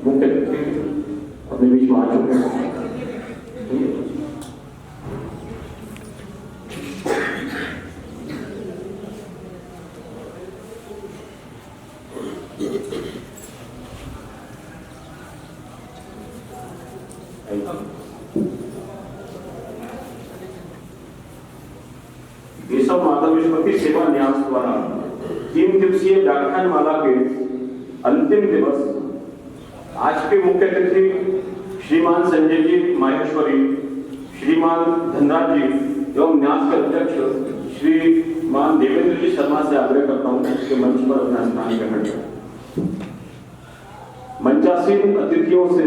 मुख्य अतिथि अपने बीच में आ चुके हैं। केशव माधव विश्वपति सेवा न्यास द्वारा 3 दिवसीय व्याख्यान माला के अंतिम दिवस आज के मुख्य अतिथि श्रीमान संजय जी माहेश्वरी, श्रीमान धनराज जी एवं न्यास के अध्यक्ष श्रीमान देवेंद्र जी शर्मा से आग्रह करता हूं कि मंच पर अपना स्थान ग्रहण करें। मंचासीन अतिथियों से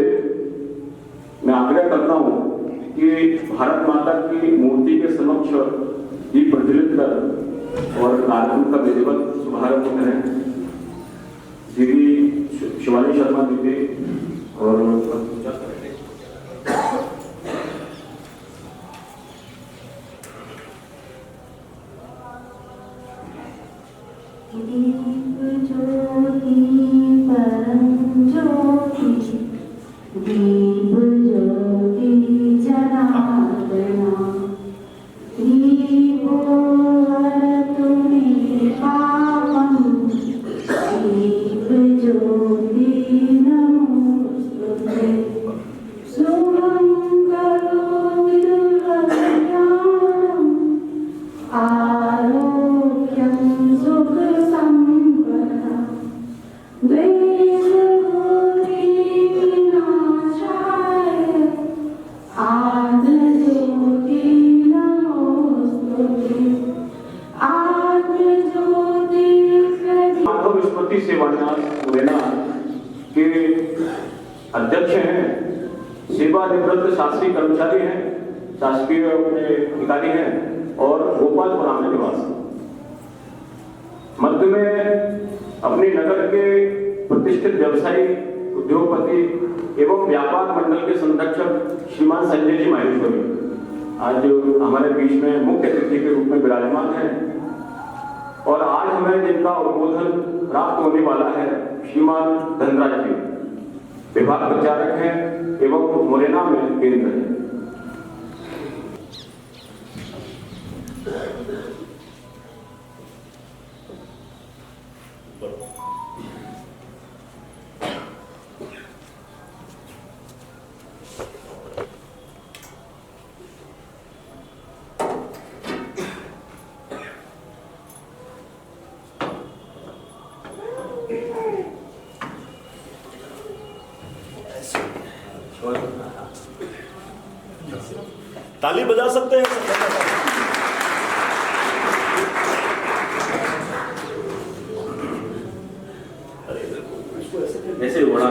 मैं आग्रह करता हूं कि भारत माता की मूर्ति के समक्ष दीप प्रज्वलित कर और कार्यक्रम का विधिवत शुभारंभ करें। दीदी शिवानी शर्मा दीदी और पूजा करेंगे। दीप ज्योति परम ज्योति, दीप ज्योति जनार्दना, दीपो हरतु मे पापं, दीप ज्योति नमोस्तुते, शुभं करोतु कल्याणं, आरोग्यं सुख संपदा, द्वेष भूति विनाशाय, आत्मज्योति नमोस्तुते, आत्मज्योति माधव विश्वपति सेवा न्यास मुरैना के अध्यक्ष हैं, सेवानिवृत्त शासकीय कर्मचारी हैं, शासकीय अधिकारी हैं और गोपालपुरा में निवासी। मध्य में अपने नगर के प्रतिष्ठित व्यवसायी, उद्योगपति एवं व्यापार मंडल के संरक्षक श्रीमान संजय जी माहेश्वरी आज हमारे बीच में मुख्य अतिथि के रूप में विराजमान हैं और आज हमें जिनका अनुमोदन प्राप्त होने वाला है श्रीमान धनराज जी, विभाग प्रचारक हैं एवं मुरैना में केंद्र है। ताली बजा सकते हैं। ऐसे बड़ा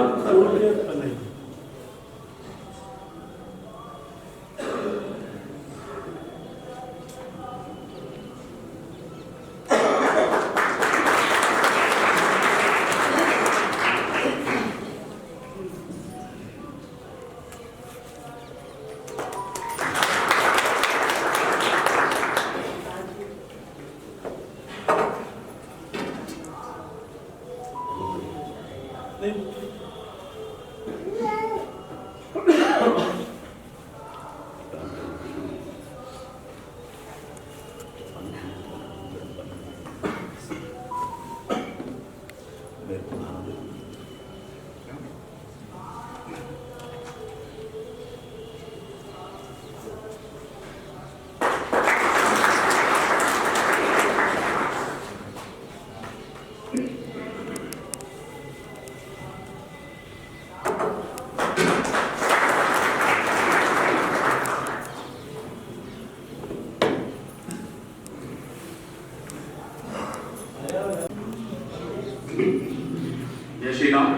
जय श्री राम।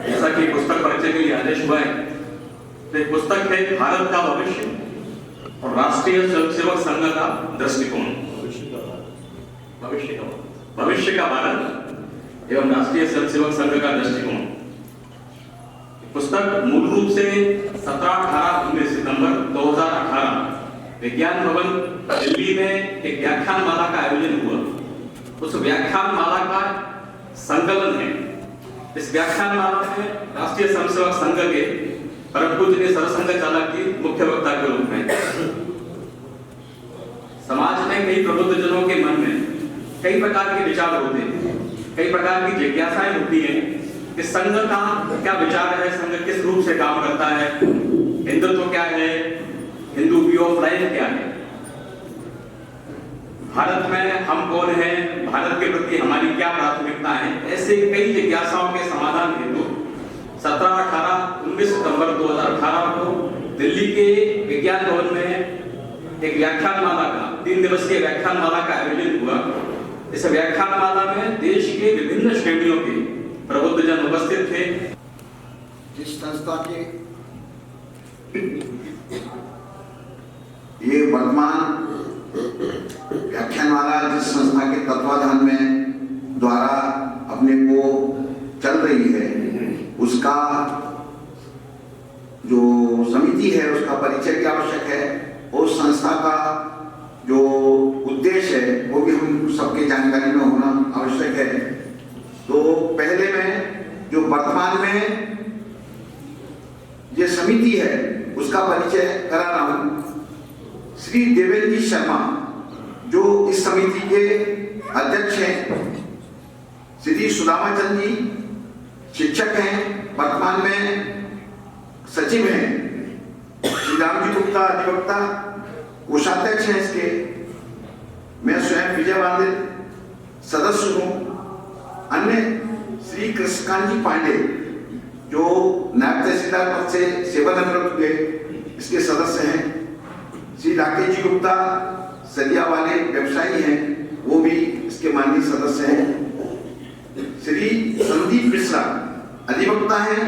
जैसा कि पुस्तक परिचय के लिए आदेश हुआ है, तो एक पुस्तक है भारत का भविष्य और राष्ट्रीय स्वयंसेवक संघ का दृष्टिकोण। भविष्य का भारत एवं राष्ट्रीय स्वयंसेवक संघ का दृष्टिकोण। पुस्तक मूल रूप से 17-18 सितंबर 2018 विज्ञान भवन दिल्ली में एक व्याख्यान माला का आयोजन हुआ। उस व्याख्यान माला का संकलन है इस व्याख्यानमाला में राष्ट्रीय स्वयंसेवक संघ के परम पूजनीय सरसंघ चालक की मुख्य वक्ता के रूप में समाज में कई प्रबुद्ध जनों के मन में कई प्रकार के विचार होते हैं, कई प्रकार की जिज्ञासाएं होती हैं कि संघ का क्या विचार है, संघ किस रूप से काम करता है, हिंदुत्व क्या है, हिंदू वे ऑफ लाइफ क्या है, भारत में हम कौन हैं, भारत के प्रति हमारी क्या प्राथमिकता है। ऐसे कई जिज्ञासाओं के समाधान हेतु 17, 18, 19 सितंबर 2018 को दिल्ली के विज्ञान भवन में एक व्याख्यानमाला का 3 दिवसीय व्याख्यानमाला का आयोजन हुआ। इस व्याख्यानमाला में देश के विभिन्न श्रेणियों के प्रबुद्ध जन उपस्थित थे। जिस संस्था के ये वर्तमान व्याख्यानमाला जिस संस्था के तत्वाधान में द्वारा अपने को चल रही है, उसका जो समिति है उसका परिचय भी आवश्यक है। उस संस्था का जो उद्देश्य है वो भी हम सबके जानकारी में होना आवश्यक है। तो पहले मैं जो वर्तमान में ये समिति है उसका परिचय करा रहा हूं। श्री देवेंद्र शर्मा जो इस समिति के अध्यक्ष हैं, श्री सुदामाचंद जी शिक्षक हैं, वर्तमान में सचिव हैं, श्री रामजी गुप्ता अधिवक्ता कोषाध्यक्ष हैं इसके, मैं स्वयं विजय बांदल सदस्य हूँ, अन्य श्री कृष्णकांत जी पांडे जो नायब तहसीलदार पद से सेवानिवृत्त हुए इसके सदस्य हैं, श्री राकेश जी गुप्ता सलिया वाले व्यवसायी हैं, वो भी इसके माननीय सदस्य हैं, श्री संदीप मिश्रा अधिवक्ता हैं,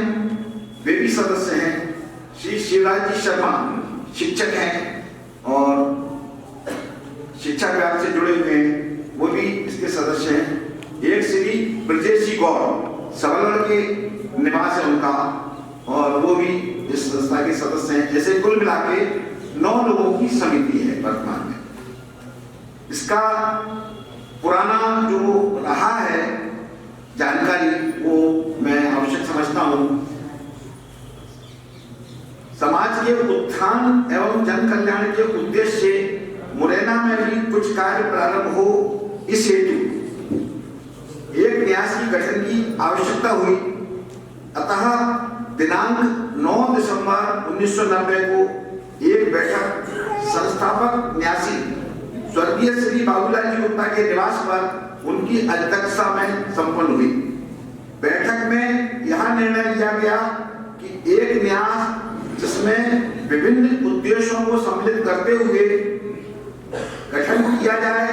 वे भी सदस्य हैं, श्री शिवराज जी शर्मा शिक्षक हैं और शिक्षा विभाग से जुड़े हुए हैं, वो भी इसके सदस्य हैं। एक श्री ब्रजेश जी गौर सबलगढ़ के निवास है उनका और वो भी इस संस्था के सदस्य हैं। जैसे कुल मिला के 9 लोगों की समिति है वर्तमान में। इसका पुराना जो रहा है जानकारी वो मैं आवश्यक समझता हूं। समाज के उत्थान एवं जन कल्याण के उद्देश्य से मुरैना में भी कुछ कार्य प्रारंभ हो, इस हेतु एक न्यास की गठन की आवश्यकता हुई। अतः दिनांक 9 दिसंबर 1990 को एक बैठक संस्थापक न्यासी स्वर्गीय श्री बाबूलाल जी गुप्ता के निवास पर उनकी अध्यक्षता में संपन्न हुई। बैठक में यह निर्णय लिया गया कि एक न्यास जिसमें विभिन्न उद्देश्यों को सम्मिलित करते हुए गठन किया जाए,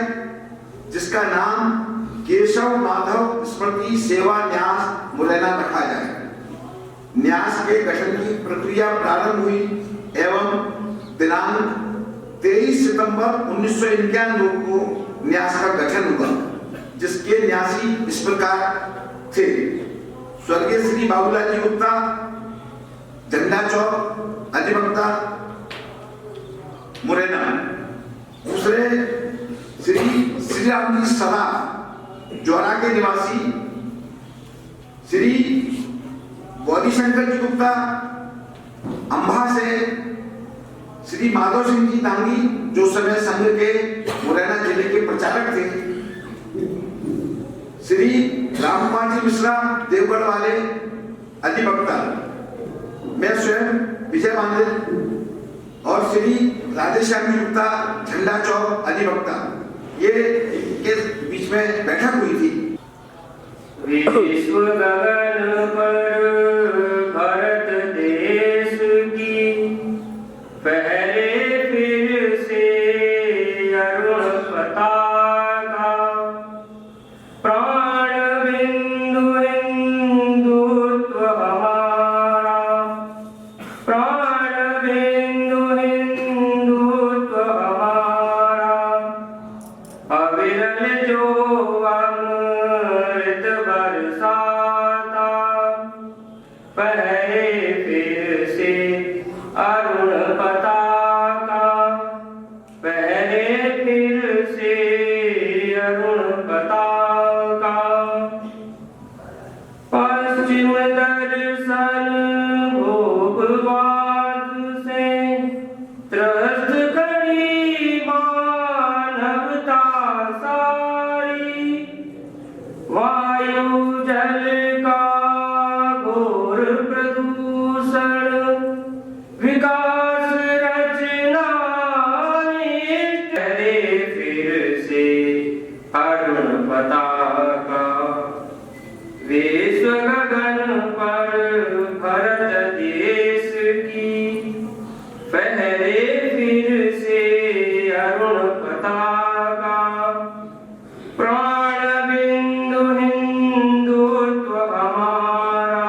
जिसका नाम केशव माधव स्मृति सेवा न्यास मुरैना रखा जाए। न्यास के गठन की प्रक्रिया प्रारंभ हुई एवं दिनांक 23 सितंबर 1991 को न्यास का गठन हुआ, जिसके न्यासी इस प्रकार थे। स्वर्गीय श्री बाबूलाल जी गुप्ता झंडा चौक अधिवक्ता मुरैना। दूसरे श्री राम जी सदा जोरा के निवासी, श्री गौरी शंकर जी गुप्ता अंबा से, श्री माधव सिंह जी दांगी जो समय संघ के मुरैना जिले के प्रचारक थे, श्री राम कुमार जी मिश्रा देवगढ़ वाले अधिवक्ता, मैं स्वयं विजय बांदल और श्री राधेश्याम जी गुप्ता झंडा चौक अधिवक्ता, ये के बीच में बैठक हुई थी। विश्व गगन पर भारत देश की फहरे फिर से अरुण पताका, प्राण बिंदु हिंदुत्व हमारा, प्राण बिंदु हिंदुत्व हमारा, अविरल जो अमृत बरसाता, फहरे फिर से अरुण पताका, फहरे फिर से अरुण पताका, पश्चिम दर्शन भोगवाद से त्रस्त खड़ी मानवता सारी, वायु जल का घोर प्रदूषण, विकास रचना करे फिर से अरुण पताका, विश्व गगन पर भारत देश की फहरे फिर से अरुण पताका। प्राण बिंदु हिंदुत्व हमारा,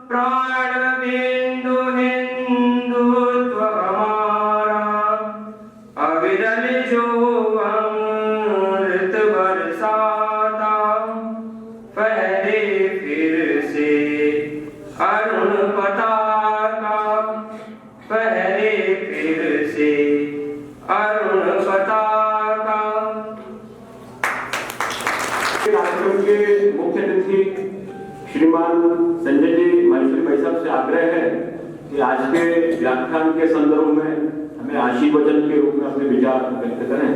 प्राण बिंदु हिंदुत्व हमारा, अविरल जो अमृत बरसाता, फहरे फिर से अरुण पताका, फहरे फिर से अरुण पताका। कार्यक्रम के मुख्य अतिथि श्रीमान संजय जी माहेश्वरी भाई साहब से आग्रह है कि आज के व्याख्यान के संदर्भ में हमें आशीर्वचन के रूप में अपने विचार व्यक्त करें।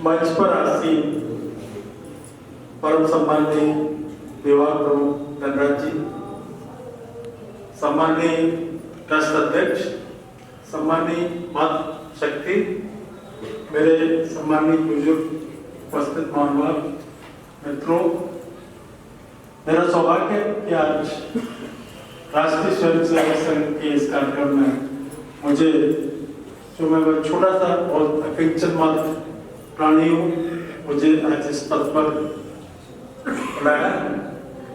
मंच पर आसीन परम सम्माननीय विभाग प्रमुख धनराज जी, सम्माननीय ट्रस्ट अध्यक्ष, सम्माननीय मातृ शक्ति, मेरे सम्माननीय बुजुर्ग उपस्थित महानुभाव मित्रों, मेरा सौभाग्य है कि आज राष्ट्रीय स्वयंसेवक संघ के इस कार्यक्रम में मुझे, जो मैं छोटा सा और अपेक्षित मात्र प्राणी हूँ, मुझे आज इस पद पर बुलाया।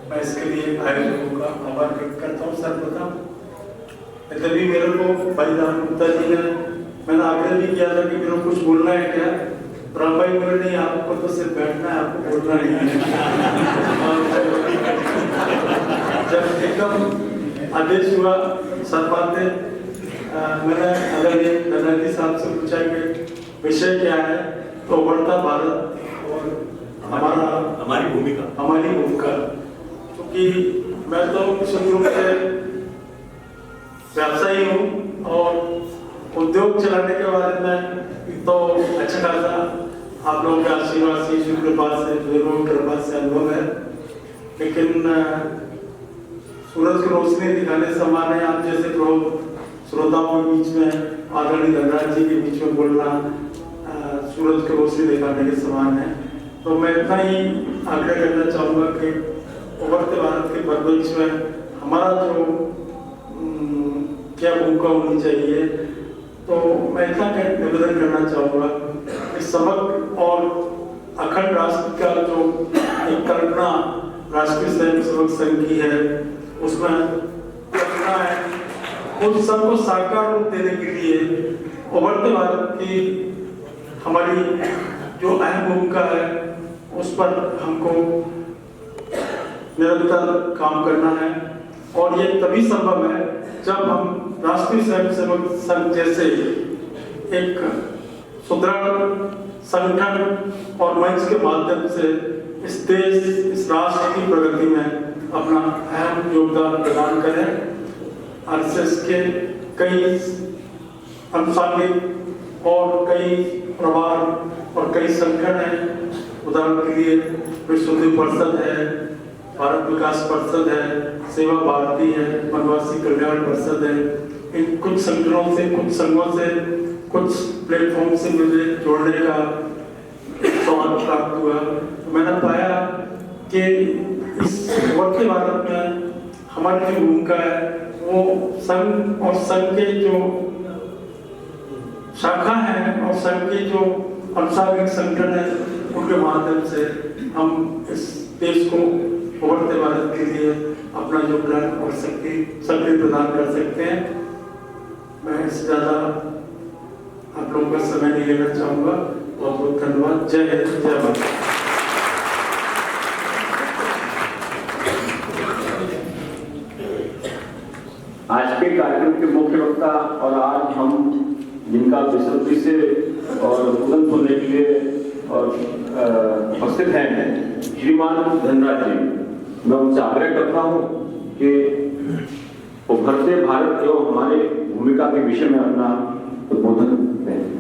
मैं इसके लिए आयोजकों का आभार व्यक्त करता हूँ। सर्वप्रथम तभी मेरे को भाई राम गुप्ता जी ने, मैंने आग्रह भी किया था कि मेरे को कुछ बोलना है क्या, राम भाई बोले नहीं, आपको तो सिर्फ बैठना है, आपको बोलना नहीं है। जब एकदम आदेश हुआ सर्वाधिक, मैंने आदरणीय धनराज साहब से पूछा कि विषय क्या है, तो बढ़ता भारत और हमारी भूमिका, क्योंकि मैं तो शुरू से व्यवसायी हूँ और उद्योग चलाने के बारे में तो अच्छा खासा आप लोगों के आशीर्वाद से, ईश्वर कृपा से, बुजुर्गों की कृपा से अनुभव है, लेकिन सूरज की रोशनी दिखाने समान है। आप जैसे श्रोताओं के बीच में, आदरणीय धनराज जी के बीच में बोलना सूरज की रोशनी दिखाने के समान है। तो मैं इतना ही आग्रह करना चाहूँगा कि उभरते भारत के परिप्रेक्ष में हमारा जो क्या भूमिका होनी चाहिए, तो मैं इतना निवेदन करना चाहूँगा कि समग्र और अखंड राष्ट्र का जो एक कल्पना राष्ट्रीय स्वयंसेवक संघ की है, उसमें कल्पना है उस सबको साकार रूप देने के लिए उभरते भारत की हमारी जो अहम भूमिका है, उस पर हमको निरंतर काम करना है। और ये तभी संभव है जब हम राष्ट्रीय स्वयंसेवक संघ जैसे एक सुदृढ़ संगठन और मंच के माध्यम से इस देश, इस राष्ट्र की प्रगति में अपना अहम योगदान प्रदान करें। आरएसएस के कई अनुसांगिक और कई प्रभार और कई संगठन हैं, उदाहरण के लिए विश्व हिंदू परिषद है, भारत विकास परिषद है, सेवा भारती है, वनवासी कल्याण परिषद है। इन कुछ संगठनों से, कुछ संघों से, कुछ प्लेटफॉर्म से मुझे जोड़ने का सौभाग्य प्राप्त हुआ। तो मैंने पाया कि इस उभरते भारत में हमारी जो भूमिका है, वो संघ और संघ के जो शाखा है और संघ के जो अनुसांगिक संगठन है, उनके माध्यम से हम इस देश को उभरते भारत के लिए अपना योगदान और शक्ति प्रदान कर सकते हैं। मैं इससे ज्यादा आप लोगों का समय नहीं लेना चाहूंगा। बहुत बहुत धन्यवाद। जय हिंद, जय भारत। धरती से और उदन सुनने के लिए और उपस्थित हैं श्रीमान धनराज जी, मैं उनसे आग्रह करता हूँ कि उभरते भारत एवं हमारे भूमिका के विषय में अपना उद्बोधन दें।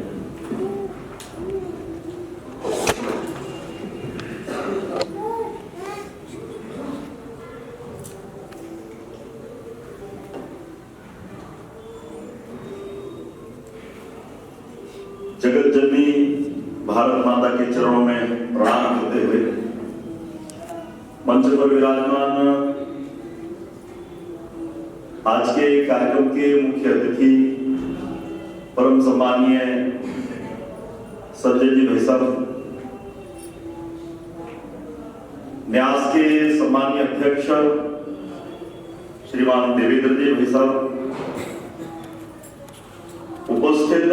जगत जननी भारत माता के चरणों में प्रणाम करते हुए मंच पर विराजमान आज के कार्यक्रम के मुख्य अतिथि परम सम्मानीय संजय जी भाई साहब, न्यास के सम्मानीय अध्यक्ष श्रीमान देवेंद्र जी भाई साहब, उपस्थित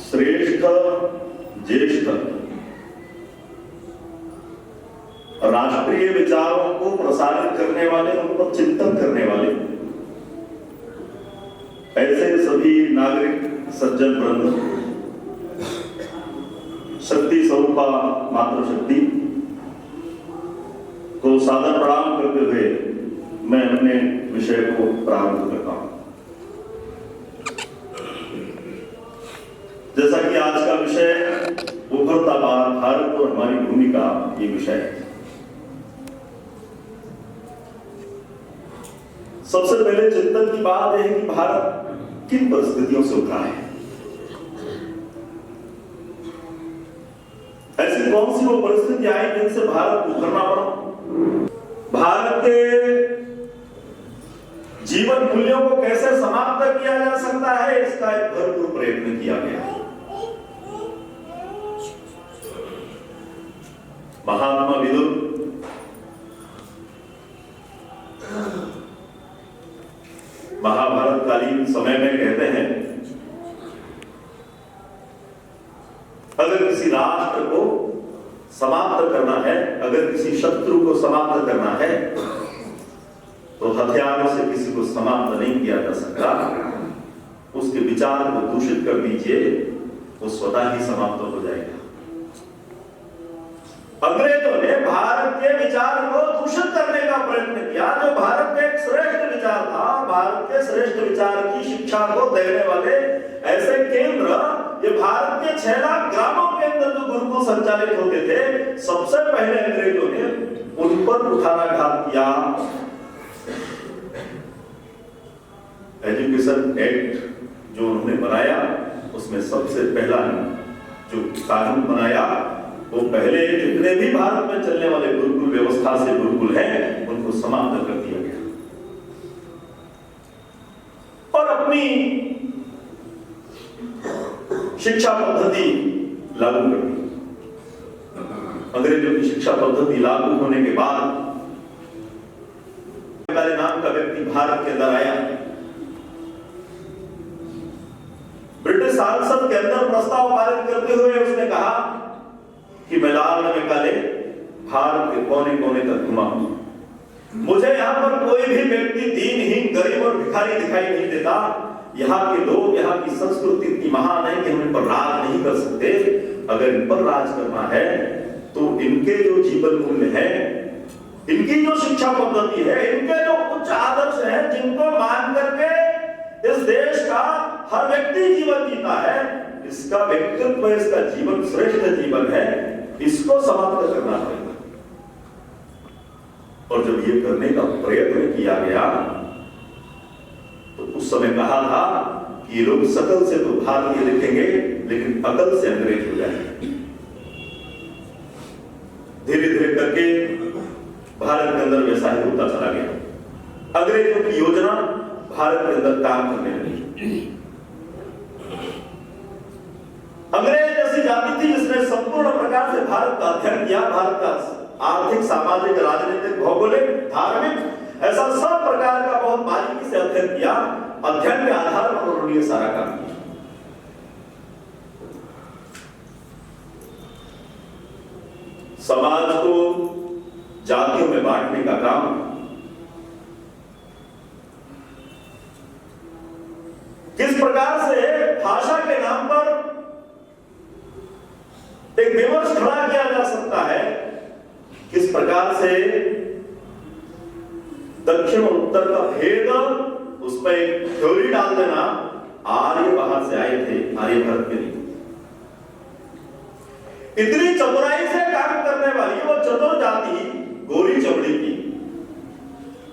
श्रेष्ठ ज्येष्ठ राष्ट्रीय विचारों को प्रसारित करने वाले, उन पर चिंतन करने वाले ऐसे सभी नागरिक सज्जन वृंद, शक्ति स्वरूपा मातृशक्ति को सादर प्रणाम करते हुए मैं अपने विषय को प्रारंभ करता हूं। जैसा कि आज का विषय उभरता भारत और हमारी भूमिका, ये विषय है। सबसे पहले चिंतन की बात यह है कि भारत किन परिस्थितियों से उभरा है। ऐसी कौन सी वो परिस्थितियां आई जिनसे भारत उभरना पड़ा। भारत के जीवन मूल्यों को कैसे समाप्त किया जा सकता है, इसका एक भरपूर प्रयत्न किया गया। महात्मा विदुर महाभारत कालीन समय में कहते हैं, अगर किसी राष्ट्र को समाप्त करना है, अगर किसी शत्रु को समाप्त करना है, तो हथियारों से किसी को समाप्त नहीं किया जा सकता। उसके विचार को दूषित कर दीजिए, वो स्वतः ही समाप्त हो जाएगा। अंग्रेजों ने भारत के विचार को दूषित करने का प्रयत्न किया। जो भारत का एक श्रेष्ठ विचार था, भारत के श्रेष्ठ विचार की शिक्षा को देने वाले ऐसे केंद्र, ये भारत के 6 लाख ग्रामों के अंदर जो गुरुकुल संचालित होते थे, सबसे पहले अंग्रेजों ने उन पर कुठाराघात किया। एजुकेशन एक्ट जो उन्होंने बनाया, उसमें सबसे पहला जो कानून बनाया, वो पहले जितने भी भारत में चलने वाले गुरुकुल व्यवस्था से गुरुकुल हैं, उनको समाप्त कर दिया गया और अपनी शिक्षा पद्धति लागू कर दी। अंग्रेजों की शिक्षा पद्धति लागू होने के बाद नाम का व्यक्ति भारत के अंदर आया। ब्रिटिश संसद के अंदर प्रस्ताव पारित करते हुए उसने कहा कि मैं लाल काले भारत के कोने कोने तक घुमा, मुझे यहाँ पर कोई भी व्यक्ति दीनहीन, गरीब और भिखारी दिखाई नहीं देता। यहाँ के लोग, यहाँ की संस्कृति इतनी महान है कि हम इन पर राज नहीं कर सकते। अगर इन पर राज करना है तो इनके जो जीवन मूल्य है, इनकी जो शिक्षा पद्धति है, इनके जो उच्च आदर्श हैं, जिनको मान करके इस देश का हर व्यक्ति जीवन जीता है, इसका व्यक्तित्व, इसका जीवन श्रेष्ठ जीवन है, इसको समाप्त करना पड़ेगा। और जब ये करने का प्रयत्न किया गया तो उस समय कहा था कि लोग शकल से तो भारतीय दिखेंगे, लेकिन अकल से अंग्रेज हो जाएंगे। धीरे धीरे करके भारत के अंदर वैसा ही होता चला गया। अंग्रेजों की योजना भारत के अंदर काम करने लगी। अंग्रेज ऐसी जाति थी जिसने संपूर्ण प्रकार से भारत का अध्ययन किया। भारत का आर्थिक, सामाजिक, राजनीतिक, भौगोलिक, धार्मिक, ऐसा सब प्रकार का बहुत बारीकी से अध्ययन किया। अध्ययन के आधार पर उन्होंने सारा काम किया। समाज को जातियों में बांटने का काम, किस प्रकार एक विमर्श खड़ा किया जा सकता है किस प्रकार से दक्षिण और उत्तर का भेद, उस पर एक थ्योरी डाल देना, आर्य बाहर से आए थे, आर्य भारत के लिए। इतनी चतुराई से काम करने वाली वो चतुर जाति गोरी चमड़ी की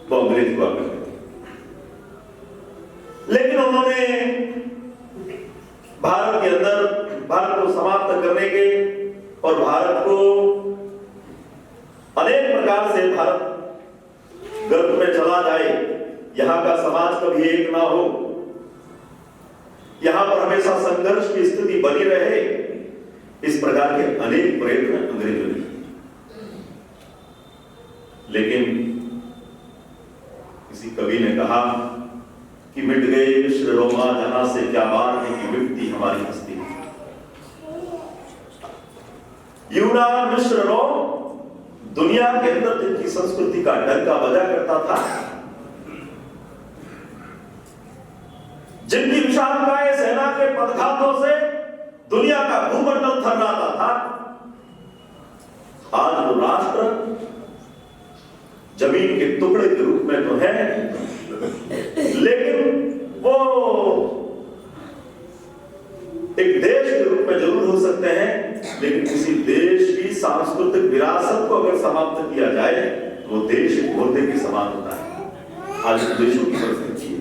वो अंग्रेज हुआ करते थे, लेकिन उन्होंने भारत के अंदर भारत को समाप्त करने के और भारत को अनेक प्रकार से भारत गर्भ में चला जाए, यहां का समाज कभी एक ना हो, यहां पर हमेशा संघर्ष की स्थिति बनी रहे, इस प्रकार के अनेक प्रयत्न अंग्रेजों ने। लेकिन किसी कवि ने कहा कि मिट गए मिश्र रोमा जहां से क्या बात है कि मिटती हमारी हस्ती। यूनान मिश्र रोम दुनिया के अंदर जिनकी संस्कृति का डंका बजा करता था, जिनकी विशालकाय सेना के पदघातों से दुनिया का भूमंडल थर्राता था, आज वो राष्ट्र जमीन के टुकड़े के रूप में तो है, लेकिन वो एक देश के रूप में जरूर हो सकते हैं, लेकिन किसी देश की सांस्कृतिक विरासत को अगर समाप्त किया जाए तो वो देश एक मुर्दे के समान होता है। आज देशों की परिस्थिति है,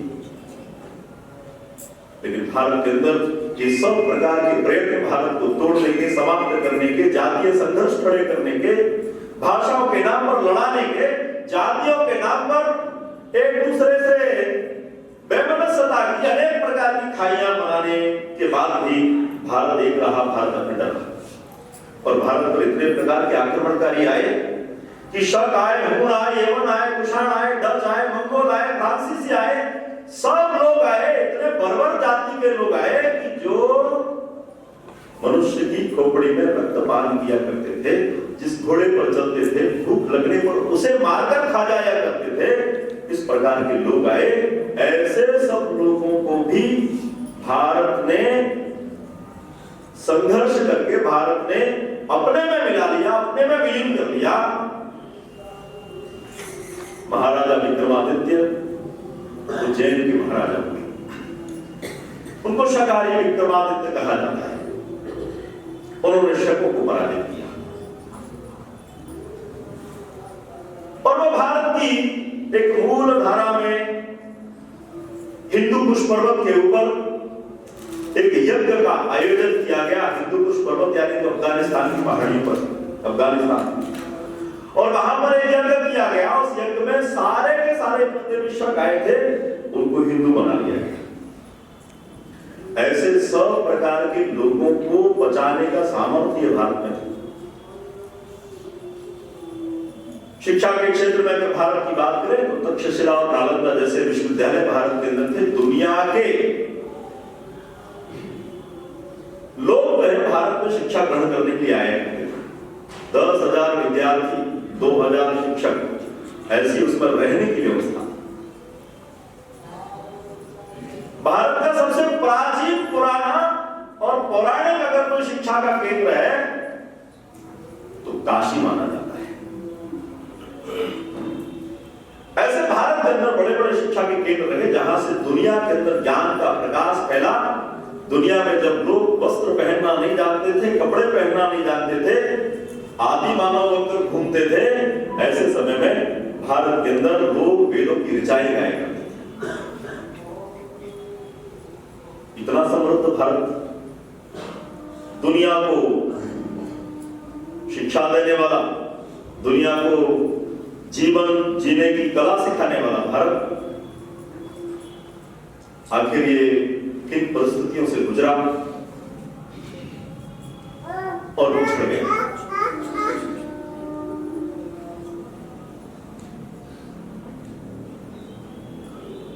लेकिन भारत के अंदर ये सब प्रकार के प्रयत्न भारत को तोड़ने के, समाप्त करने के, जातीय संघर्ष खड़े करने के, भाषाओं के नाम पर लड़ाने के, जातियों के नाम पर एक दूसरे से बेमनस्सता की अनेक प्रकार की खाइयां बनाने के बाद भी भारत एक रहा, भारत अखंड रहा। और भारत पर इतने प्रकार के आक्रमणकारी आए कि शक आए, हुन आए, यवन आए, कुषाण आए, डच आए, मंगोल आए, फ्रांसीसी आए, सब लोग आए, इतने बर्बर जाति के लोग आए कि जो मनुष्य की खोपड़ी में रक्तपान किया करते थे, जिस घोड़े पर चलते थे, भूख लगने पर उसे मारकर खा जाया करते थे, इस प्रकार के लोग आए। ऐसे सब लोगों को भी भारत ने संघर्ष करके, भारत ने अपने में मिला लिया, अपने में विलीन कर लिया। महाराजा विक्रमादित्य उज्जैन के महाराजा हुए, उनको शकारि विक्रमादित्य कहा जाता है। उन्होंने शकों को पराजित किया और वो भारत की एक मूल धारा में हिंदू कुश पर्वत के ऊपर एक यज्ञ का आयोजन किया गया। हिंदू कुश पर्वत यानी तो अफगानिस्तान की पहाड़ियों पर, अफगानिस्तान, और वहां पर एक यज्ञ किया गया। उस यज्ञ में सारे के सारे जितने भी शक आए थे उनको हिंदू बना दिया गया। ऐसे सब प्रकार के लोगों को बचाने का सामर्थ्य भारत में। शिक्षा के क्षेत्र में अगर भारत की बात करें तो तक्षशिला और नालंदा जैसे विश्वविद्यालय भारत के अंदर थे। दुनिया के लोग भारत में शिक्षा ग्रहण करने के लिए आए थे। 10,000 विद्यार्थी, 2,000 शिक्षक, ऐसी उस पर रहने की व्यवस्था। भारत का सबसे प्राचीन, पुराना और पौराणिक अगर कोई शिक्षा का केंद्र है तो काशी माना जाता है। ऐसे भारत के अंदर बड़े बड़े शिक्षा के केंद्र रहे जहां से दुनिया के अंदर ज्ञान का प्रकाश फैला। दुनिया में जब लोग वस्त्र पहनना नहीं जानते थे, कपड़े पहनना नहीं जानते थे, आदि मानव वक्त घूमते थे, ऐसे समय में भारत के अंदर लोग वेदों की ऋचाएं गाया करते थे। इतना समृद्ध भारत, दुनिया को शिक्षा देने वाला, दुनिया को जीवन जीने की कला सिखाने वाला भारत आखिर ये किन परिस्थितियों से गुजरा और पिछड़ गया।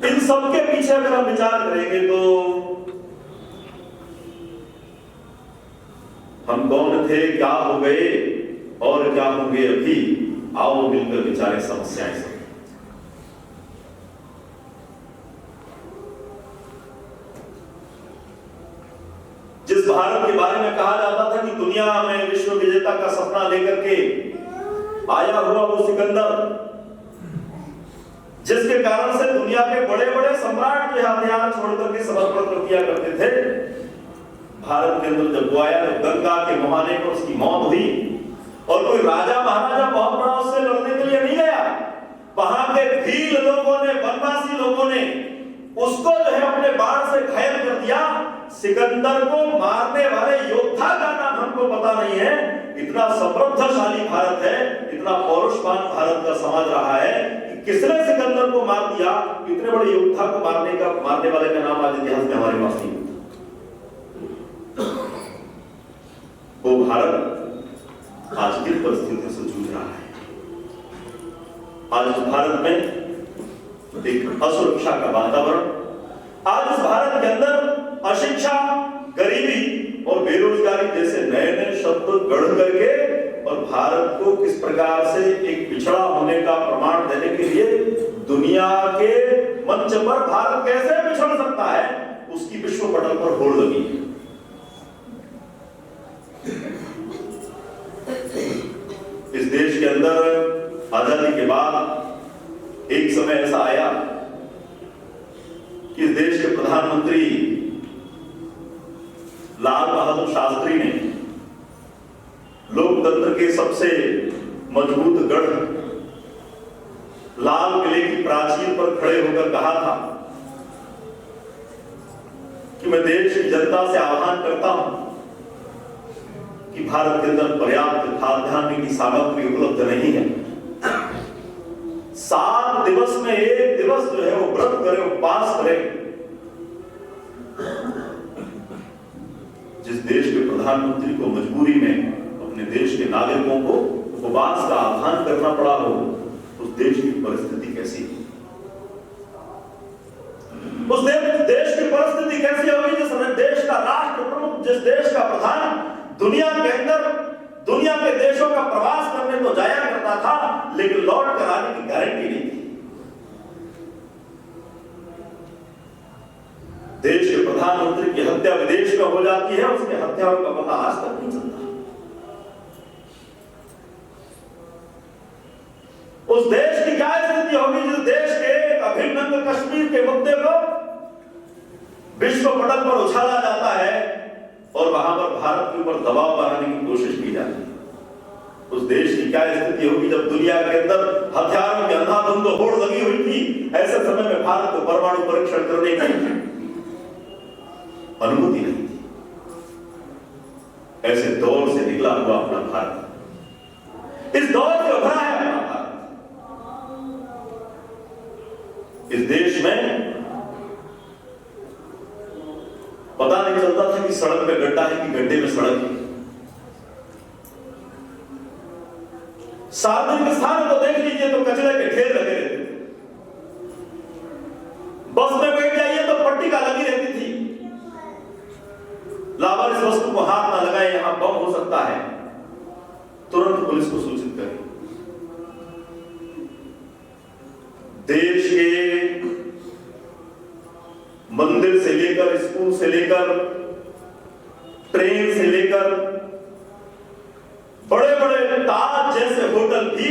इन सबके पीछे अगर हम विचार करेंगे तो हम कौन थे, क्या हो गए और क्या होंगे अभी, आओ मिलकर विचारें समस्याएं से। जिस भारत के बारे में कहा जाता था कि दुनिया में विश्व सभ्यता का सपना लेकर के आया हुआ वो सिकंदर, जिसके कारण से दुनिया के बड़े बड़े सम्राट जो हथियार छोड़कर के समर्पण किया करते थे, भारत के अंदर जब वो आया तो गंगा के मुहाने पर उसकी मौत हुई। और कोई राजा महाराजा बहुत बड़ा उससे लड़ने के लिए नहीं गया, वहां के भील लोगों ने, बनवासी लोगों ने उसको जो है अपने बाण से घायल कर दिया। सिकंदर को मारने वाले योद्धा का नाम हमको पता नहीं है। इतना समृद्धशाली भारत है, इतना पौरुषवान भारत का समाज रहा है कि किसने सिकंदर को मार दिया, इतने बड़े योद्धा को मारने वाले का नाम आज इतिहास में हमारे पास नहीं। वो भारत आज किस परिस्थिति से जूझ रहा है। आज इस भारत में एक असुरक्षा का वातावरण, आज इस भारत के अंदर अशिक्षा, गरीबी और बेरोजगारी जैसे नए नए शब्द गढ़ करके और भारत को किस प्रकार से एक पिछड़ा होने का प्रमाण देने के लिए दुनिया के मंच पर भारत कैसे पिछड़ सकता है, उसकी विश्व पटल पर होड़ लगी है। इस देश के अंदर आजादी के बाद एक समय ऐसा आया कि इस देश के प्रधानमंत्री लाल बहादुर शास्त्री ने लोकतंत्र के सबसे मजबूत गढ़ लाल किले की प्राचीर पर खड़े होकर कहा था कि मैं देश की जनता से आह्वान करता हूं कि भारत के अंदर पर्याप्त खाद्यान्न की सामग्री उपलब्ध नहीं है। 7 दिवस में एक दिवस जो है वो व्रत करे, उपवास करे। जिस देश के प्रधानमंत्री को मजबूरी में अपने देश के नागरिकों को उपवास का आह्वान करना पड़ा हो, उस देश की परिस्थिति कैसी है? उस देश की परिस्थिति कैसी होगी जिस देश का राष्ट्र प्रमुख, जिस देश का प्रधान दुनिया के अंदर दुनिया के देशों का प्रवास करने तो जाया करता था, लेकिन लौट कर आने की गारंटी नहीं थी। देश के प्रधानमंत्री की हत्या विदेश में हो जाती है, उसके हत्याओं का पता आज तक नहीं चलता। उस देश की क्या स्थिति होगी जिस देश के एक अभिन्न अंग कश्मीर के मुद्दे को विश्व पटल पर उछाला जाता है और वहां पर भारत के ऊपर दबाव बनाने की कोशिश की जाती है। उस देश की क्या स्थिति होगी जब दुनिया के अंदर हथियारों की अंधाधुंध होड़ लगी हुई थी, ऐसे समय में भारत को परमाणु परीक्षण करने की अनुमति नहीं थी। ऐसे दौर से निकला हुआ अपना भारत, इस दौर से उभरा है अपना भारत। इस देश में पता नहीं चलता था कि सड़क पे गड्ढा है कि गड्ढे में सड़क है। सार्वजनिक स्थानों को देख लीजिए तो कचरे के ढेर लगे रहते थे। बस में बैठ जाइए तो पट्टिका लगी रहती थी, लावारिस वस्तु को हाथ ना लगाए, यहां बम हो सकता है, तुरंत पुलिस को सूचित करें। देश के मंदिर से लेकर, स्कूल से लेकर, ट्रेन से लेकर, बड़े बड़े ताज जैसे होटल भी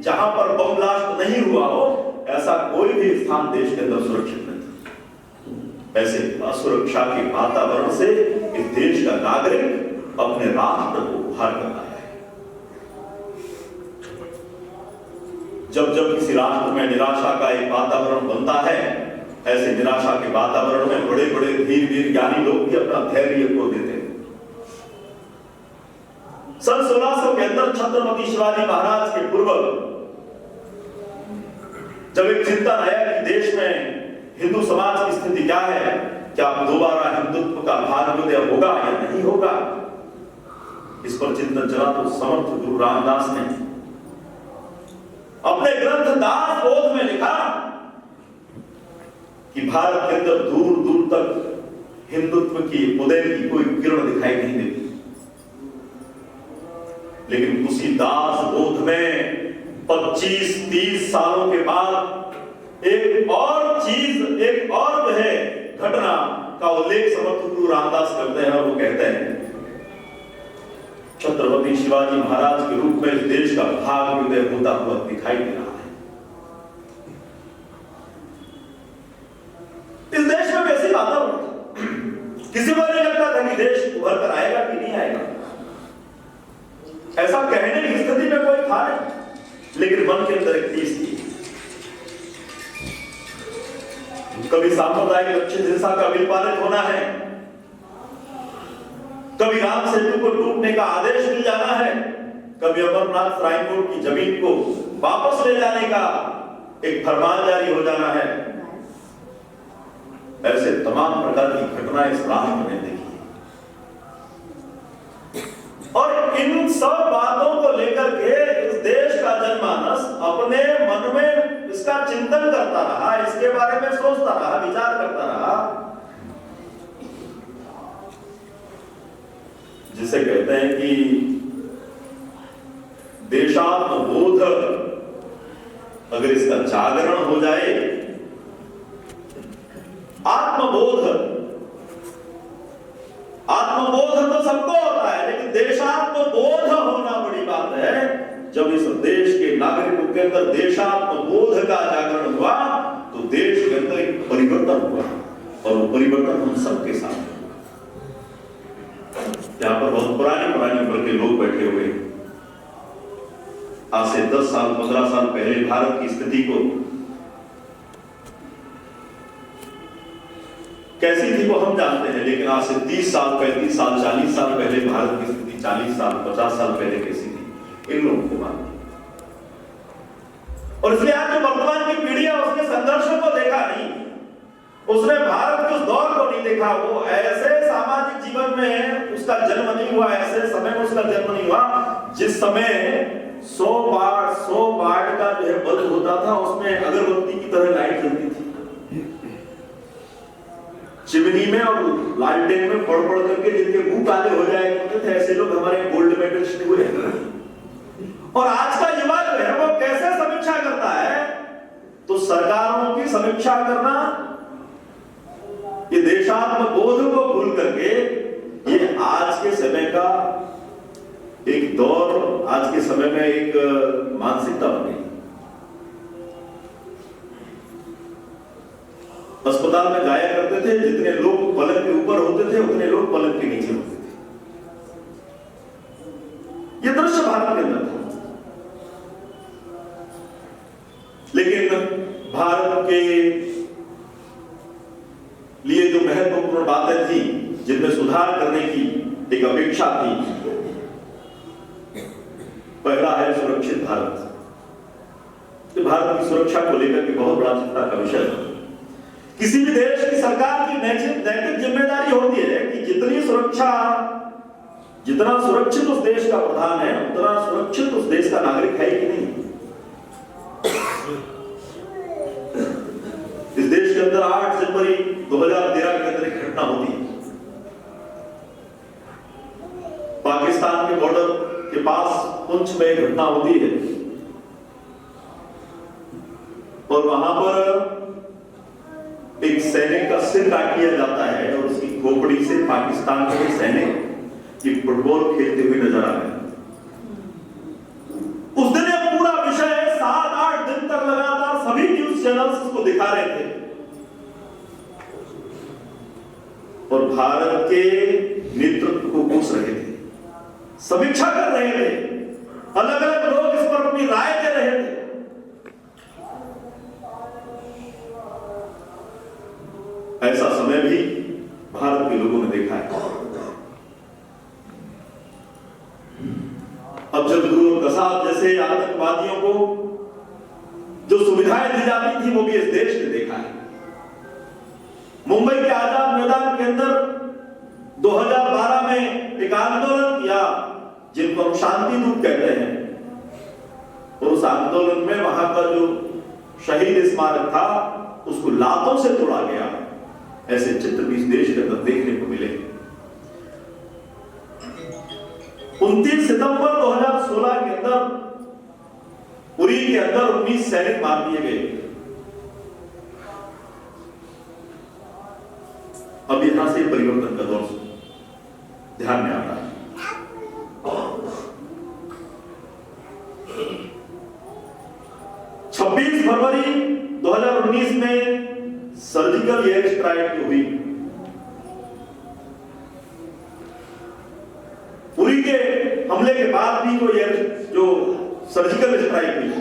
जहां पर बम ब्लास्ट नहीं हुआ हो, ऐसा कोई भी स्थान देश के अंदर सुरक्षित नहीं था। ऐसे असुरक्षा के वातावरण से इस देश का नागरिक अपने राष्ट्र को उभार कर आया है। जब जब किसी राष्ट्र में निराशा का एक वातावरण बनता है, ऐसे निराशा के वातावरण में बड़े बड़े वीर ज्ञानी लोग भी अपना धैर्य खो देते हैं। सन 1600 के अंदर छत्रपति शिवाजी महाराज के पूर्व जब एक चिंतन आया कि देश में हिंदू समाज की स्थिति क्या है, क्या दोबारा हिंदुत्व का भाग्योदय होगा या नहीं होगा, इस पर चिंतन चला तो समर्थ गुरु रामदास ने अपने ग्रंथ दास बोध में लिखा कि भारत के अंदर दूर दूर तक हिंदुत्व की उदय की कोई किरण दिखाई नहीं देती। लेकिन उसी दास बोध में 25-30 सालों के बाद एक और चीज, एक और जो है घटना का उल्लेख समर्थ गुरु रामदास करते हैं और वो कहते हैं छत्रपति शिवाजी महाराज के रूप में इस देश का भाग उदय होता हुआ दिखाई दे रहा है। इस देश में वैसी वातावरण किसी को नहीं लगता था कि देश उभर कर आएगा कि नहीं आएगा, ऐसा कहने की स्थिति में कोई था नहीं, लेकिन मन के अंदर एक चीज थी, कभी सांप्रदायिक लक्ष्य हिंसा का बिल पारित होना है, कभी राम सेतु को टूटने का आदेश मिल जाना है, कभी अमरनाथ श्राइन बोर्ड की जमीन को वापस ले जाने का एक फरमान जारी हो जाना है। ऐसे तमाम प्रकार की घटनाएं इस राष्ट्र ने देखी और इन सब बातों को लेकर के इस देश का जनमानस अपने मन में इसका चिंतन करता रहा, इसके बारे में सोचता रहा, विचार करता रहा, जिसे कहते हैं कि देशात्मबोध अगर इसका जागरण हो जाए, आत्मबोध तो सबको होता है, लेकिन देशात्मबोध होना बड़ी बात है। जब इस देश के नागरिकों के अंदर देशात्मबोध का जागरण हुआ तो देश के अंदर एक परिवर्तन हुआ और वो परिवर्तन हम सबके साथ है। यहां पर बहुत पुरानी उम्र के लोग बैठे हुए, आज से 10 साल 15 साल पहले भारत की स्थिति को कैसी थी वो हम जानते हैं, लेकिन आज से 30 साल 35 साल 40 साल पहले भारत की स्थिति 40 साल 50 साल पहले कैसी थी, इन लोगों को मालूम। और इसलिए आज जो वर्तमान की पीढ़ी है उसने संघर्षों को देखा नहीं, उसने भारत के उस दौर को नहीं देखा, वो ऐसे सामाजिक जीवन में उसका जन्म नहीं हुआ, ऐसे समय में उसका जन्म नहीं हुआ जिस समय 100 वाट का जो है बल्ब होता था, उसमें अगरबत्ती की तरह लाइट जलती थी, चिमनी में और लालटेन में पड़ करके जिनके मुंह काले हो जाए करते थे, ऐसे लोग हमारे गोल्ड मेडलिस्ट हुए हैं। और आज का युवा जो है वो कैसे समीक्षा करता है, तो सरकारों की समीक्षा करना, ये देशात्मबोध को भूल करके ये आज के समय का एक दौर, आज के समय में एक मानसिकता बन गई। अस्पताल में जाया करते थे, जितने लोग पलंग के ऊपर होते थे उतने लोग पलंग के नीचे होते थे। ये दृश्य भारत के अंदर था, लेकिन भारत के लिए जो महत्वपूर्ण बातें थी, जिनमें सुधार करने की एक अपेक्षा थी, पहला है सुरक्षित भारत। तो भारत की सुरक्षा को लेकर के बहुत बड़ा चिंता का विषय है। किसी भी देश की सरकार की नैतिक जिम्मेदारी होती है कि जितना सुरक्षित उस देश का प्रधान है, उतना सुरक्षित उस देश का नागरिक है कि नहीं। इस देश के अंदर 8 जनवरी 2013 के अंदर एक घटना होती है, पाकिस्तान के बॉर्डर के पास पुंछ में एक घटना होती है और वहां पर एक सैनिक का सिर काट लिया जाता है और उसकी खोपड़ी से पाकिस्तान के सैनिक की फुटबॉल खेलते हुए नजर आ रहे हैं। उस दिन यह पूरा विषय 7-8 दिन तक लगातार सभी न्यूज चैनल्स उसको दिखा रहे थे और भारत के नेतृत्व को पूछ रहे थे, समीक्षा कर रहे थे, अलग अलग लोग इस पर अपनी राय दे रहे थे। ऐसा समय भी भारत के लोगों ने देखा है। अब जब गुरु कसाब जैसे आतंकवादियों को जो सुविधाएं दी जाती थी वो भी इस देश ने देखा है। मुंबई के आजाद मैदान के अंदर 2012 में एक आंदोलन किया जिनको हम शांति दूत कहते हैं, और उस आंदोलन में वहां का जो शहीद स्मारक था उसको लातों से तोड़ा गया। ऐसे चित्र भी इस देश के अंदर देखने को मिले। 29 सितंबर 2016 के अंदर उरी के अंदर 19 सैनिक मार दिए गए। अब यहां से परिवर्तन का दौर ध्यान में आ रहा है। फरवरी 2019 में सर्जिकल एयर स्ट्राइक हुई, उरी के हमले के बाद भी जो सर्जिकल स्ट्राइक हुई,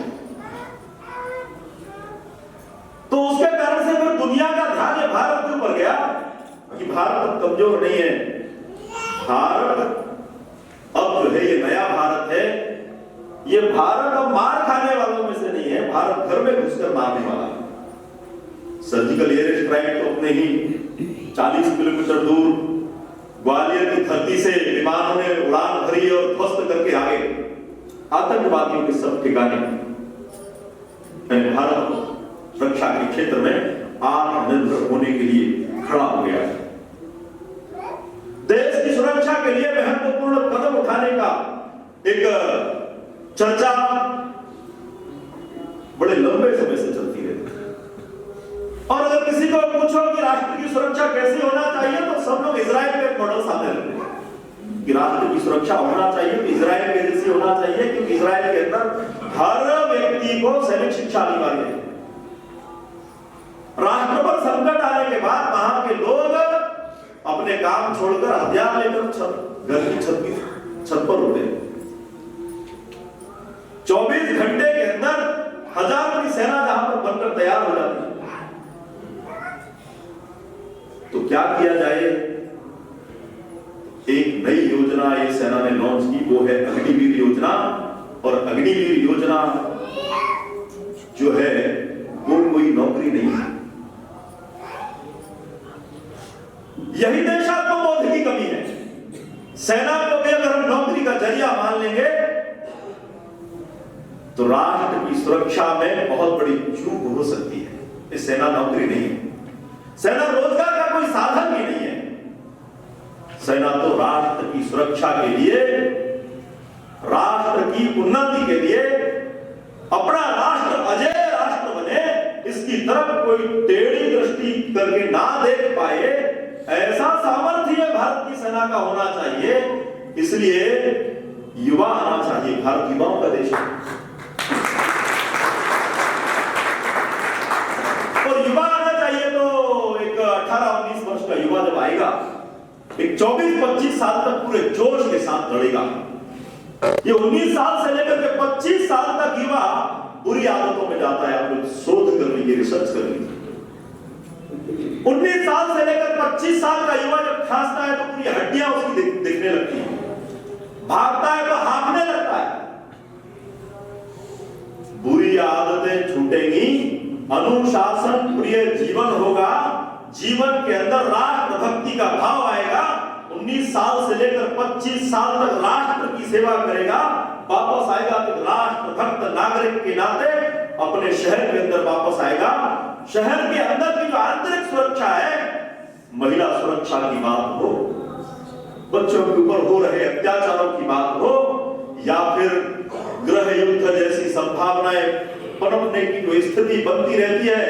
तो उसके कारण से फिर दुनिया का ध्यान ये भारत के ऊपर गया कि भारत अब कमजोर नहीं है, भारत अब जो है ये नया भारत है, ये भारत अब मार खाने वालों में से नहीं है, भारत घर में घुसकर मारने वाला है। सर्जिकल एयर स्ट्राइक तो अपने ही 40 किलोमीटर दूर ग्वालियर की धरती से विमानों ने उड़ान भरी और ध्वस्त करके आगे आतंकवादियों के सब ठिकाने भारत रक्षा के क्षेत्र में आत्मनिर्भर होने के लिए खड़ा हो गया है। देश की सुरक्षा के लिए महत्वपूर्ण कदम उठाने का एक चर्चा बड़े लंबे समय से चलती रहती है, और अगर किसी को पूछो कि राष्ट्र की सुरक्षा कैसे होना चाहिए तो सब लोग इजराइल का एक मॉडल सामने रखते हैं कि राष्ट्र की सुरक्षा होना चाहिए तो इजराइल के जैसे होना चाहिए, क्योंकि इजराइल के अंदर हर व्यक्ति को सैनिक शिक्षा अनिवार्य है। राष्ट्र पर संकट आने के बाद वहां के लोग अपने काम छोड़कर हथियार लेकर घर की छत पर उठे। 24 घंटे के अंदर 1000 की सेना जहां पर बनकर तैयार हो जाती है, तो क्या किया जाए? एक नई योजना ये सेना ने लॉन्च की, वो है अग्निवीर योजना। और अग्निवीर योजना जो है वो कोई नौकरी नहीं है। यही देशात्मबोध की कमी है। सेना को भी अगर हम नौकरी का जरिया मान लेंगे तो राष्ट्र की सुरक्षा में बहुत बड़ी चूक हो सकती है। ये सेना नौकरी नहीं है, सेना रोजगार का कोई साधन भी नहीं है। सेना तो राष्ट्र की सुरक्षा के लिए, राष्ट्र की उन्नति के लिए, अपना राष्ट्र अजेय राष्ट्र बने, इसकी तरफ कोई टेढ़ी दृष्टि करके ना देख पाए, ऐसा सामर्थ्य भारत की सेना का होना चाहिए। इसलिए युवा आना चाहिए। भारत युवाओं का देश है, और युवा आना चाहिए तो एक 18-19 वर्ष का युवा जब आएगा, एक 24-25 साल तक पूरे जोश के साथ लड़ेगा। ये 19 साल से लेकर के 25 साल तक युवा बुरी आदतों में जाता है। आप लोग शोध कर लीजिए, रिसर्च कर लीजिए। 19 साल से लेकर 25 साल का युवा जब खांसता है तो पूरी हड्डियां उसकी दिखने लगती हैं, भागता है तो हाँफने लगता है। बुरी आदतें छूटेंगी, अनुशासन प्रिय जीवन होगा, जीवन के अंदर राष्ट्र भक्ति का भाव आएगा। 19 साल से लेकर 25 साल तक राष्ट्र की सेवा करेगा, वापस आएगा तो राष्ट्र भक्त नागरिक के नाते अपने शहर के अंदर वापस आएगा। शहर के अंदर की जो आंतरिक सुरक्षा है, महिला सुरक्षा की बात हो, बच्चों के ऊपर हो रहे अत्याचारों की बात हो, या फिर गृह युद्ध जैसी संभावनाएं पनपने की जो स्थिति बनती रहती है,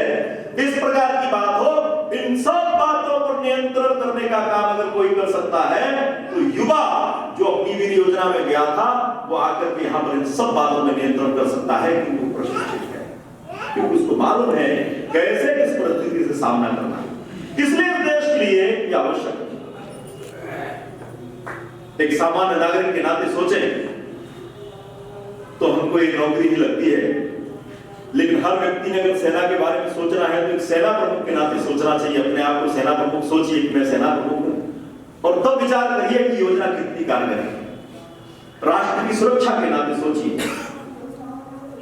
इस प्रकार की बात हो, इन सब बातों पर नियंत्रण करने का काम अगर कोई कर सकता है तो युवा जो अग्निवीर योजना में गया था वो आकर के यहां पर इन सब बातों में नियंत्रण कर सकता है, क्योंकि वो प्रशिक्षित है, क्योंकि उसको मालूम है कैसे इस परिस्थिति से सामना करना है। इसलिए इस देश के लिए यह आवश्यक है। एक सामान्य नागरिक के नाते सोचें तो हमको एक नौकरी ही लगती है, लेकिन हर व्यक्ति ने अगर सेना के बारे में सोचना है तो एक सेना प्रमुख के नाते सोचना चाहिए। अपने आप को सेना प्रमुख सोचिए कि मैं सेना प्रमुख हूं, और तब विचार करिए कि योजना कितनी कारगर है। राष्ट्र की सुरक्षा के नाते सोचिए।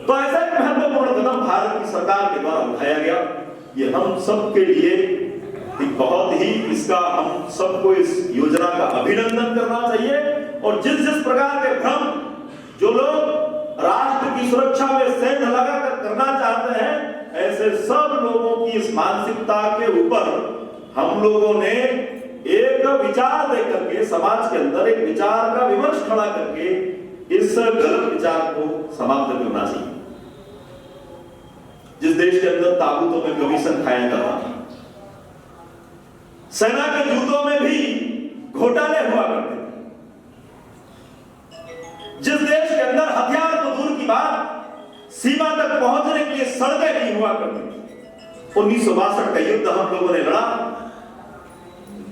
तो ऐसा एक महत्वपूर्ण कदम भारत की सरकार के द्वारा उठाया गया। ये हम सबके लिए एक बहुत ही, इसका हम सबको इस योजना का अभिनंदन करना चाहिए। और जिस जिस प्रकार के भ्रम जो लोग राष्ट्र की सुरक्षा में सेंध लगाकर करना चाहते हैं, ऐसे सब लोगों की इस मानसिकता के ऊपर हम लोगों ने एक विचार देकर के, समाज के अंदर एक विचार का विमर्श खड़ा करके इस गलत विचार को समाप्त करना चाहिए। जिस देश के अंदर ताबूतों में कमीशन खाया जाता था, सेना के जूतों में भी घोटाले हुआ करते थे, जिस देश के अंदर हथियार तो दूर की बात, सीमा तक पहुंचने के लिए सड़कें नहीं हुआ करती थी। 1962 का युद्ध हम लोगों ने लड़ा,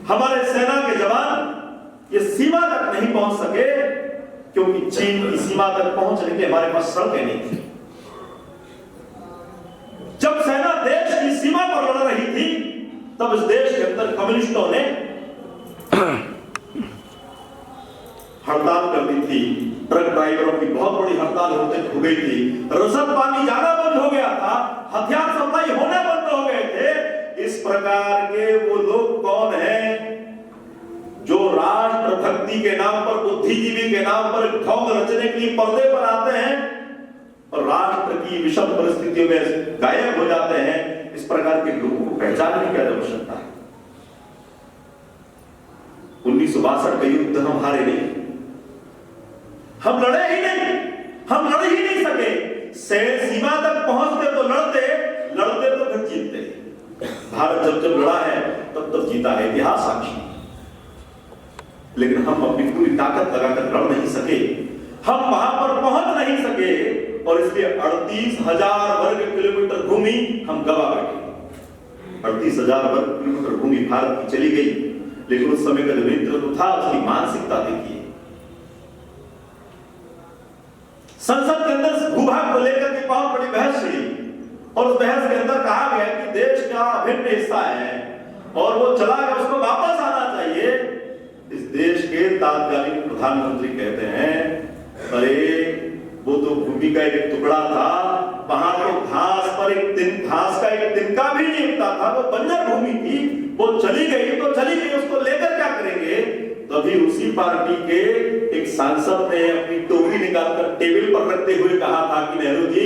हमारे सेना के जवान ये सीमा तक नहीं पहुंच सके क्योंकि चीन की सीमा तक पहुंचने के लिए हमारे पास सड़कें नहीं थी। जब सेना देश की सीमा पर लड़ रही थी तब इस देश के अंदर कम्युनिस्टों ने हड़ताल कर दी थी। ट्रक ड्राइवरों की बहुत बड़ी हड़ताल हो गई थी। रसद पानी जाना बंद हो गया था, हथियार सप्लाई होने बंद हो गए थे। इस प्रकार के वो लोग कौन हैं जो राष्ट्र भक्ति के नाम पर, बुद्धिजीवी के नाम पर ढोंग रचने के लिए पर्दे पर आते हैं और राष्ट्र की विषम परिस्थितियों में गायब हो जाते हैं। इस प्रकार के लोगों को पहचानने की आवश्यकता है। 1962 का युद्ध हम हारे नहीं, हम लड़े ही नहीं, हम लड़ ही नहीं सके। सीमा तक पहुंचते तो लड़ते, लड़ते तो फिर जीतते। भारत जब जब लड़ा है तब तब जीता है, इतिहास साक्षी। लेकिन हम अपनी पूरी ताकत लगाकर लड़ नहीं सके, हम वहां पर पहुंच नहीं सके और इसलिए 38,000 वर्ग किलोमीटर भूमि हम गवा बैठे। 38,000 वर्ग किलोमीटर भूमि भारत की चली गई, लेकिन उस समय का जो नेतृत्व था उसकी मानसिकता देखिए। संसद के अंदर भूभाग को लेकर के बहुत बड़ी बहस हुई और उस बहस के अंदर कहा गया कि देश का अभिन्न हिस्सा है और वो चला गया, उसको वापस आना चाहिए। इस देश के तात्कालिक प्रधानमंत्री कहते हैं अरे वो तो भूमि का एक टुकड़ा था, वहां तो घास का एक तिनका भी नहीं उगता था, वो बंजर भूमि थी, वो चली गई तो चली गई, उसको लेकर क्या करेंगे। तभी उसी पार्टी के एक सांसद ने अपनी टोपी निकालकर टेबल पर रखते हुए कहा था कि नेहरू जी,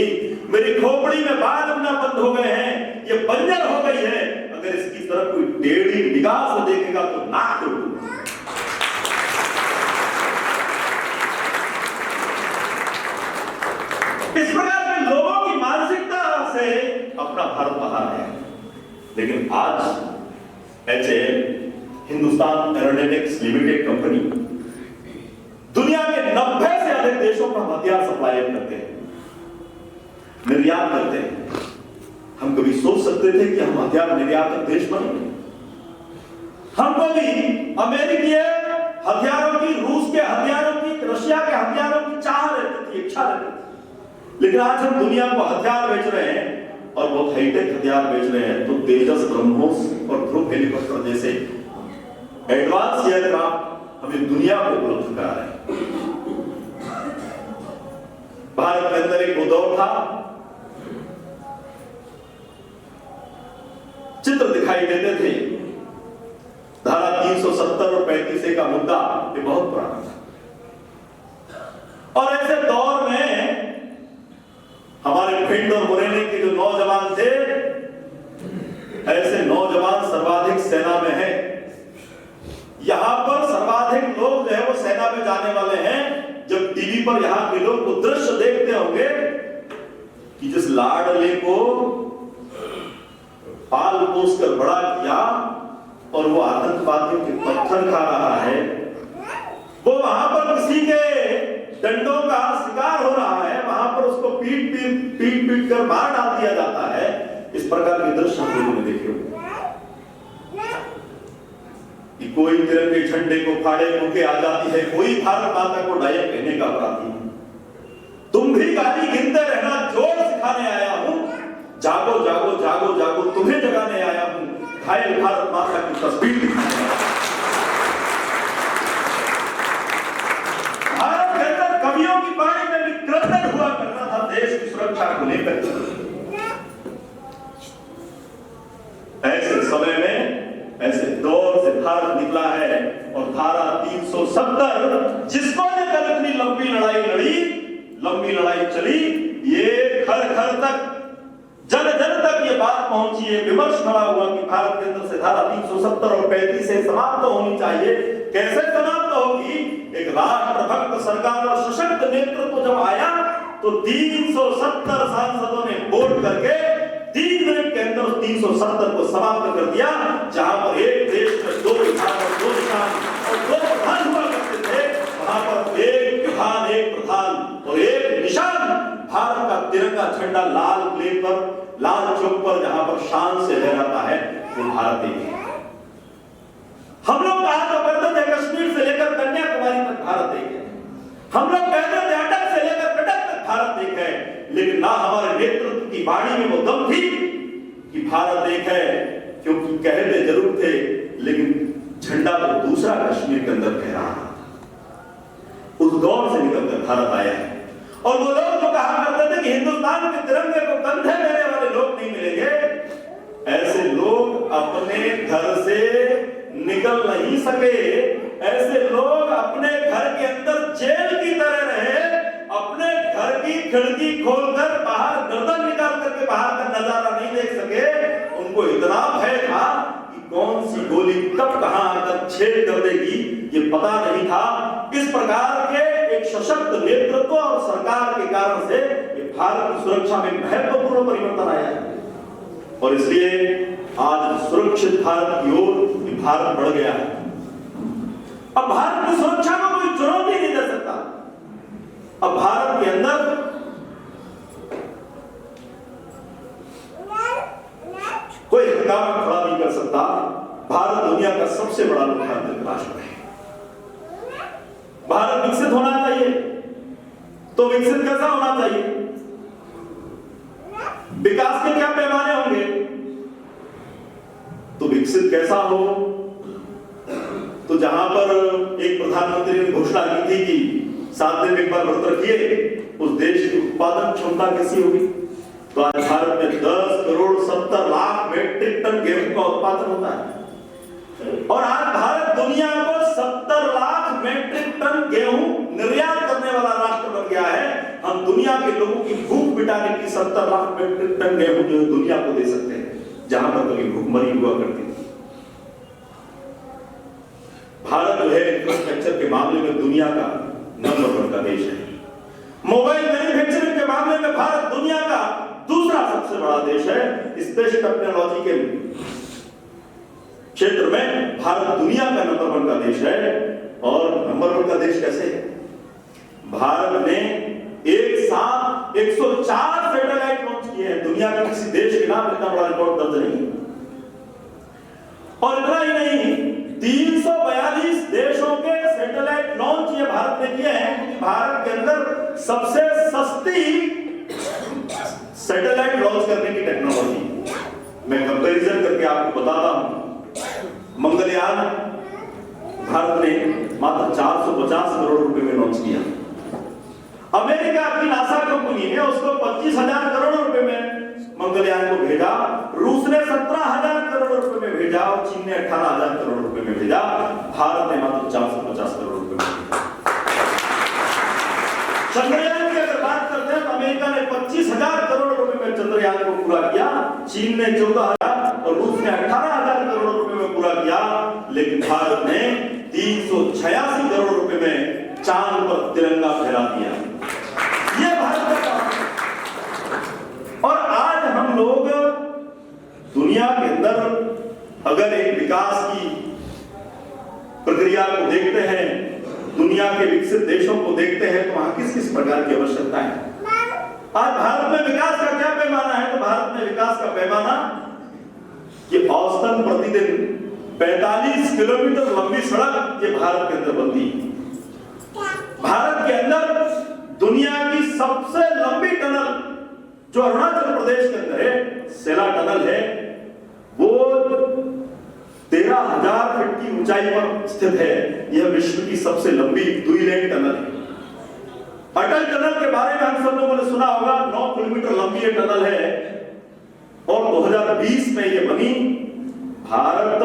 मेरी खोपड़ी में बाल उगना बंद हो गए हैं, ये बंजर हो गई है, अगर इसकी तरफ कोई टेढ़ी निगाह से देखेगा तो नाक तोड़ दूंगा। इस प्रकार के लोगों की मानसिकता से अपना भारत बाहर है। लेकिन आज HAL, Hindustan aeronautics limited company दुनिया के 90 से अधिक देशों पर हथियार सप्लाई करते हैं, निर्यात करते हैं। हम कभी सोच सकते थे कि हम हथियार निर्यातक देश बनेंगे? हमको भी अमेरिकी हथियारों की, रूस के हथियारों की, रशिया के हथियारों की चाह रहती थी, इच्छा रहती थी। लेकिन आज हम दुनिया को हथियार बेच रहे हैं और बहुत हाईटेक हथियार बेच रहे हैं। तो तेजस, ब्रह्मोस और ध्रुव हेलीकॉप्टर जैसे एडवांस एयरक्राफ्ट हमें दुनिया को उपलब्ध करा रहे हैं। भारत के अंदर एक दौर था, चित्र दिखाई देते थे, धारा 370 और 35A का मुद्दा ये बहुत पुराना था। और ऐसे दौर में हमारे भिंड और मुरैना के जो नौजवान थे, ऐसे नौजवान सर्वाधिक सेना में हैं। यहां पर सर्वाधिक लोग जो है वो सेना में जाने वाले हैं। जब टीवी पर यहां के लोग वो दृश्य देखते होंगे कि जिस लाडले को पाल पोस कर बड़ा किया और वो आतंकवादियों के पत्थर खा रहा है, वो वहां पर किसी के डंडों का शिकार हो रहा है, वहां पर उसको पीट कर मार डाल दिया जाता है। इस प्रकार के दृश्य हम लोगों ने देखे होंगे कि कोई तिरंगे झंडे को फाड़े मुके आ जाती है, कोई भारत माता को डायन कहने का अपराधी। तुम भी गाली गिनते रहना, जोर सिखाने आया हूं, जागो जागो जागो जागो, तुम्हें जगाने आया हूं, घायल भारत माता की तस्वीर दिखाने आया। भारत के अंदर कवियों की वाणी में भी क्रंदन हुआ करता था देश की सुरक्षा को लेकर। ऐसे समय में, ऐसे दौर से भारत निकला है और धारा 370 जिसको लेकर इतनी लंबी लड़ाई लड़ी, लंबी लड़ाई चली, ये घर घर तक, जन जन तक ये बात पहुंची है, विमर्श खड़ा हुआ कि भारत के अंदर से धारा 370 और 35 से समाप्त होनी चाहिए। कैसे समाप्त होगी? एक राष्ट्रभक्त सरकार और सशक्त नेतृत्व जब आया तो 370 सांसदों ने वोट करके 3 मिनट के अंदर 370 को समाप्त कर दिया। जहां पर एक देश में 2 विधान और 2 निशान और 2 प्रधान हुआ करते थे, वहां पर एक विधान, एक प्रधान और एक निशान भारत का तिरंगा झंडा लाल किले पर, लाल चौक पर जहां पर शान से लहराता है, वो भारत एक है। हम लोग कहा तो करते थे कश्मीर से लेकर कन्याकुमारी तक भारत एक है। हम लोग कहते थे अटक से लेकर कटक तक भारत एक है, लेकिन ना हमारे नेतृत्व की वाणी में वो दम थी कि भारत एक है, क्योंकि कहते जरूर थे लेकिन झंडा तो दूसरा कश्मीर के अंदर फहरा रहा था। उस दौर से निकलकर भारत आया है। और वो लोग जो कहा करते थे कि हिंदुस्तान के तिरंगे को कंधे देने वाले लोग नहीं मिलेंगे, ऐसे लोग अपने घर से निकल नहीं सके। ऐसे लोग अपने घर के अंदर जेल की तरह रहे, अपने घर की खिड़की खोलकर बाहर गर्दन निकाल करके बाहर का नजारा नहीं देख सके। उनको इतना भय था कि कौन सी गोली कब कहां आकर छेद कर देगी ये पता नहीं था। इस प्रकार के एक सशक्त नेतृत्व और सरकार के कारण से ये भारत की सुरक्षा में महत्वपूर्ण परिवर्तन आया है। और इसलिए आज सुरक्षित भारत की ओर भारत बढ़ गया है। अब भारत की सुरक्षा को कोई चुनौती नहीं दे सकता। अब भारत के अंदर कोई हंगामा खड़ा नहीं कर सकता। भारत दुनिया का सबसे बड़ा लोकतांत्रिक राष्ट्र है। भारत विकसित होना चाहिए, तो विकसित कैसा होना चाहिए? विकास के क्या पैमाने होंगे? तो विकसित कैसा हो? तो जहां पर एक प्रधानमंत्री ने घोषणा की थी कि 7 दिन में एक बार व्रत रखिए, उस देश की उत्पादन क्षमता कैसी होगी? तो आज भारत में 10 करोड़ 70 लाख मीट्रिक टन गेहूं का उत्पादन होता है। और आज भारत दुनिया को 70 लाख मीट्रिक टन गेहूं निर्यात करने वाला राष्ट्र बन गया है। हम दुनिया के लोगों की भूख मिटाने की 70 लाख मीट्रिक टन गेहूं जो है दुनिया को दे सकते हैं, जहां पर कभी भूखमरी हुआ करती थी। भारत जो है इंफ्रास्ट्रक्चर के मामले में दुनिया का नंबर 1 का देश है। मोबाइल मैन्युफैक्चरिंग के मामले में भारत दुनिया का दूसरा सबसे बड़ा देश है। स्पेस टेक्नोलॉजी के क्षेत्र में भारत दुनिया का नंबर 1 का देश है। और नंबर 1 का देश कैसे है? भारत ने एक साथ 104 सैटेलाइट लॉन्च किए हैं। दुनिया के किसी देश के नाम इतना बड़ा रिकॉर्ड दर्ज नहीं। और इतना ही नहीं, 342 देशों के सैटेलाइट लॉन्च ये भारत ने किए हैं, क्योंकि भारत के अंदर सबसे सस्ती सैटेलाइट लॉन्च करने की टेक्नोलॉजी। मैं कंपैरिजन करके आपको बताता हूं। मंगलयान भारत ने मात्र 450 करोड़ रुपए में लॉन्च किया। अमेरिका की नासा कंपनी ने उसको 25,000 करोड़ रुपए में मंगलयान को भेजा। रूस ने 17,000 करोड़ रुपए में भेजा और चीन ने 18,000 करोड़ रुपए में भेजा। भारत ने मात्र 450 करोड़ रुपए में भेजा। चंद्रयान की अगर बात करते हैं तो अमेरिका ने 25,000 करोड़ रुपए में चंद्रयान को पूरा किया, चीन ने 14,000 और रूस ने 18,000 करोड़ रुपए में पूरा किया। लेकिन भारत ने 386 करोड़ रुपए में चांद पर तिरंगा फहरा दिया। यह भारत का काम है। और आज हम लोग दुनिया के अंदर अगर एक विकास की प्रक्रिया को देखते हैं, दुनिया के विकसित देशों को देखते हैं, तो वहां किस किस प्रकार की आवश्यकता है? आज भारत में विकास का क्या पैमाना है? तो भारत में विकास का पैमाना कि औसतन प्रतिदिन 45 किलोमीटर लंबी सड़क ये भारत के अंदर बनती है। भारत के अंदर दुनिया की सबसे लंबी टनल जो अरुणाचल प्रदेश के अंदर है, सेला टनल है, वो 13,000 फीट की ऊंचाई पर स्थित है। यह विश्व की सबसे लंबी दुई-लेन टनल है। अटल टनल के बारे में हम सब लोगों ने सुना होगा। 9 किलोमीटर लंबी ये टनल है और 2020 में ये बनी। भारत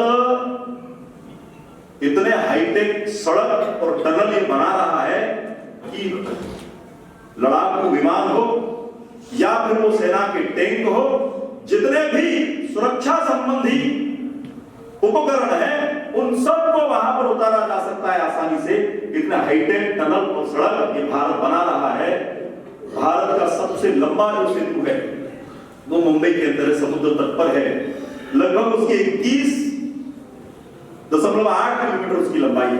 इतने हाईटेक सड़क और टनल ये बना रहा है कि लड़ाकू विमान हो या फिर वो सेना के टैंक हो, जितने भी सुरक्षा संबंधी उपकरण है उन सबको वहां पर उतारा जा सकता है आसानी से। इतना हाईटेक टनल और सड़क ये भारत बना रहा है। भारत का सबसे लंबा जो सेतु है वो मुंबई के अंदर समुद्र तट पर है। लगभग उसकी 21.8 किलोमीटर उसकी लंबाई है।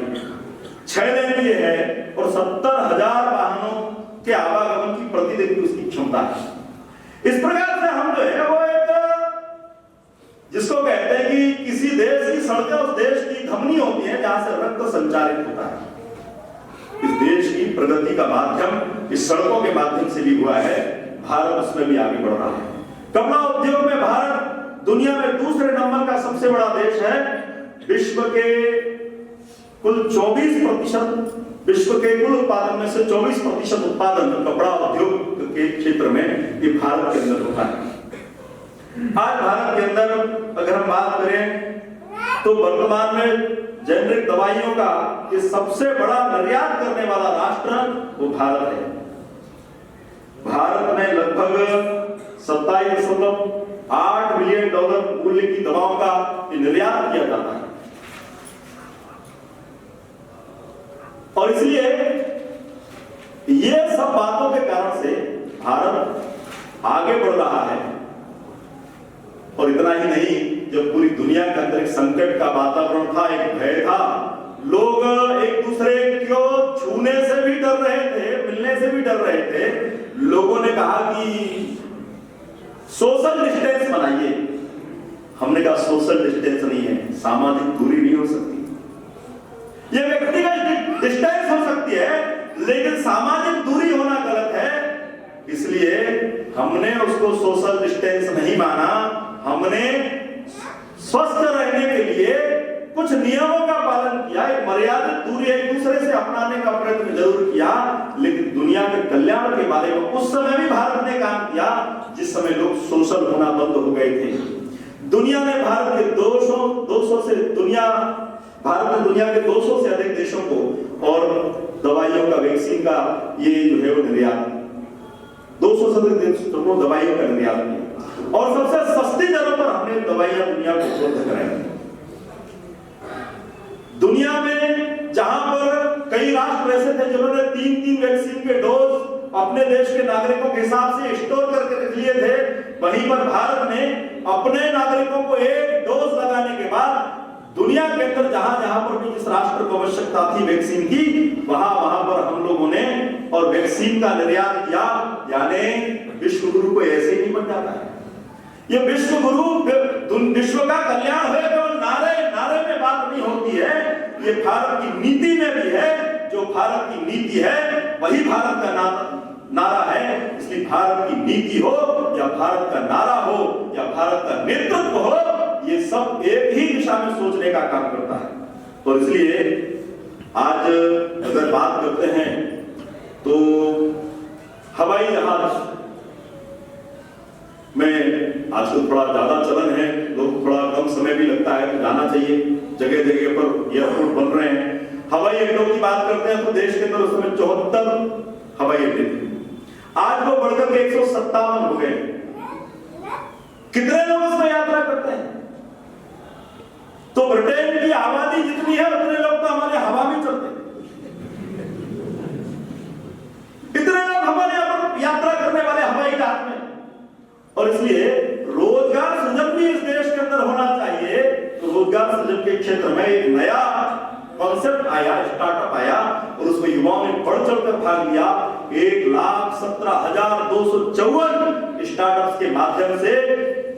6 लेन की है और 70,000 वाहनों के आवागमन की प्रतिदिन की उसकी क्षमता है। इस प्रकार से हम जो है वो एक जिसको कहते हैं कि किसी देश की सड़कें उस देश की धमनी होती है जहां से रक्त संचारित होता है। इस देश की प्रगति का माध्यम इस सड़कों के माध्यम से भी हुआ है। भारत उसमें भी आगे बढ़ रहा है। कपड़ा उद्योग में भारत दुनिया में दूसरे नंबर का सबसे बड़ा देश है। विश्व के कुल 24%, विश्व के कुल उत्पादन में से 24% उत्पादन कपड़ा उद्योग के क्षेत्र में ये भारत के अंदर होता है। आज भारत के अंदर अगर हम बात करें तो वर्तमान में जेनरिक दवाइयों का ये सबसे बड़ा निर्यात करने वाला राष्ट्र वो भारत है। भारत में लगभग 27.8 बिलियन डॉलर मूल्य की दवाओं का निर्यात किया जाता है और इसलिए ये सब बातों के कारण से भारत आगे बढ़ रहा है। और इतना ही नहीं, जब पूरी दुनिया के अंदर एक संकट का वातावरण था, एक भय था, लोग एक दूसरे को छूने से भी डर रहे थे, मिलने से भी डर रहे थे, लोगों ने कहा कि सोशल डिस्टेंस बनाइए। हमने कहा सोशल डिस्टेंस नहीं है, सामाजिक दूरी नहीं हो सकती। यह व्यक्तिगत डिस्टेंस हो सकती है लेकिन सामाजिक दूरी होना गलत है। इसलिए हमने उसको सोशल डिस्टेंस नहीं माना, हमने स्वस्थ रहने के लिए कुछ नियमों का पालन किया, एक मर्यादित दूरी एक दूसरे से अपनाने का प्रयत्न जरूर किया, लेकिन दुनिया के कल्याण के बारे में उस समय भी भारत ने काम किया जिस समय लोग सोशल होना बंद हो गए थे। दुनिया ने भारत के 200 से भारत ने दुनिया के 200 से अधिक देशों को और दवाइयों का, वैक्सीन का ये जो है वो निर्यात 200 से अधिक देशों को दवाइयों का निर्यात किया और सबसे सस्ती दरों पर हमने दवाइयां दुनिया को उपलब्ध कराई। दुनिया में जहां पर कई राष्ट्र ऐसे थे जिन्होंने 3-3 वैक्सीन के डोज अपने देश के नागरिकों के हिसाब से स्टोर करके रख लिए थे, वहीं पर भारत ने अपने नागरिकों को एक डोज लगाने के बाद दुनिया के अंदर जहां पर भी जिस राष्ट्र को आवश्यकता थी वैक्सीन की, वहां पर हम लोगों ने और वैक्सीन का निर्यात किया। यानी विश्व गुरु को ऐसे ही नहीं बन जाता है। ये विश्व गुरु विश्व का कल्याण है, केवल नारे में बात नहीं होती है, ये भारत की नीति में भी है। जो भारत की नीति है वही भारत का नारा है। इसलिए भारत की नीति हो या भारत का नारा हो या भारत का नेतृत्व हो, ये सब एक ही दिशा में सोचने का काम करता है। और इसलिए आज अगर बात करते हैं तो हवाई जहाज में आजकल थोड़ा ज्यादा चलन है, लोग थोड़ा कम समय भी लगता है तो जाना चाहिए। जगह जगह पर एयरपोर्ट बन रहे हैं। हवाई अड्डों की बात करते हैं तो देश के अंदर उस समय 74 हवाई अड्डे थे, आज वो बढ़कर 157 हो गए। कितने लोग उसमें यात्रा करते हैं? तो ब्रिटेन की आबादी जितनी है उतने लोग तो हमारे हवा में चलते हैं। इतने लोग हमारे यहां पर यात्रा करने वाले हवाई जहाज में। और इसलिए रोजगार सृजन भी इस देश के अंदर होना चाहिए। तो रोजगार सृजन के क्षेत्र में एक नया कॉन्सेप्ट आया, स्टार्टअप आया और उसमें युवाओं ने बढ़ चढ़कर भाग लिया। 1,17,254 स्टार्टअप्स के माध्यम से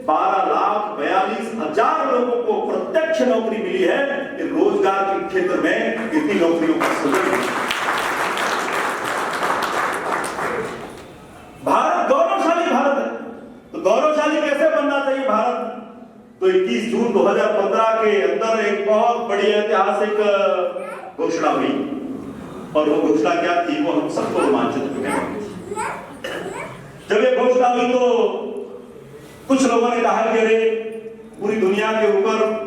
12,42,000 लोगों को प्रत्यक्ष नौकरी मिली है। कि रोजगार के क्षेत्र में इतनी नौकरियों का सृजन। भारत गौरवशाली भारत है। तो गौरवशाली कैसे बनना चाहिए भारत? तो 21 जून 2015 के अंदर एक बहुत बड़ी ऐतिहासिक घोषणा हुई और वो घोषणा क्या थी वो हम सबको रोमांचित करेंगे। जब ये घोषणा हुई तो कुछ लोगों ने कहा कि अरे पूरी दुनिया के ऊपर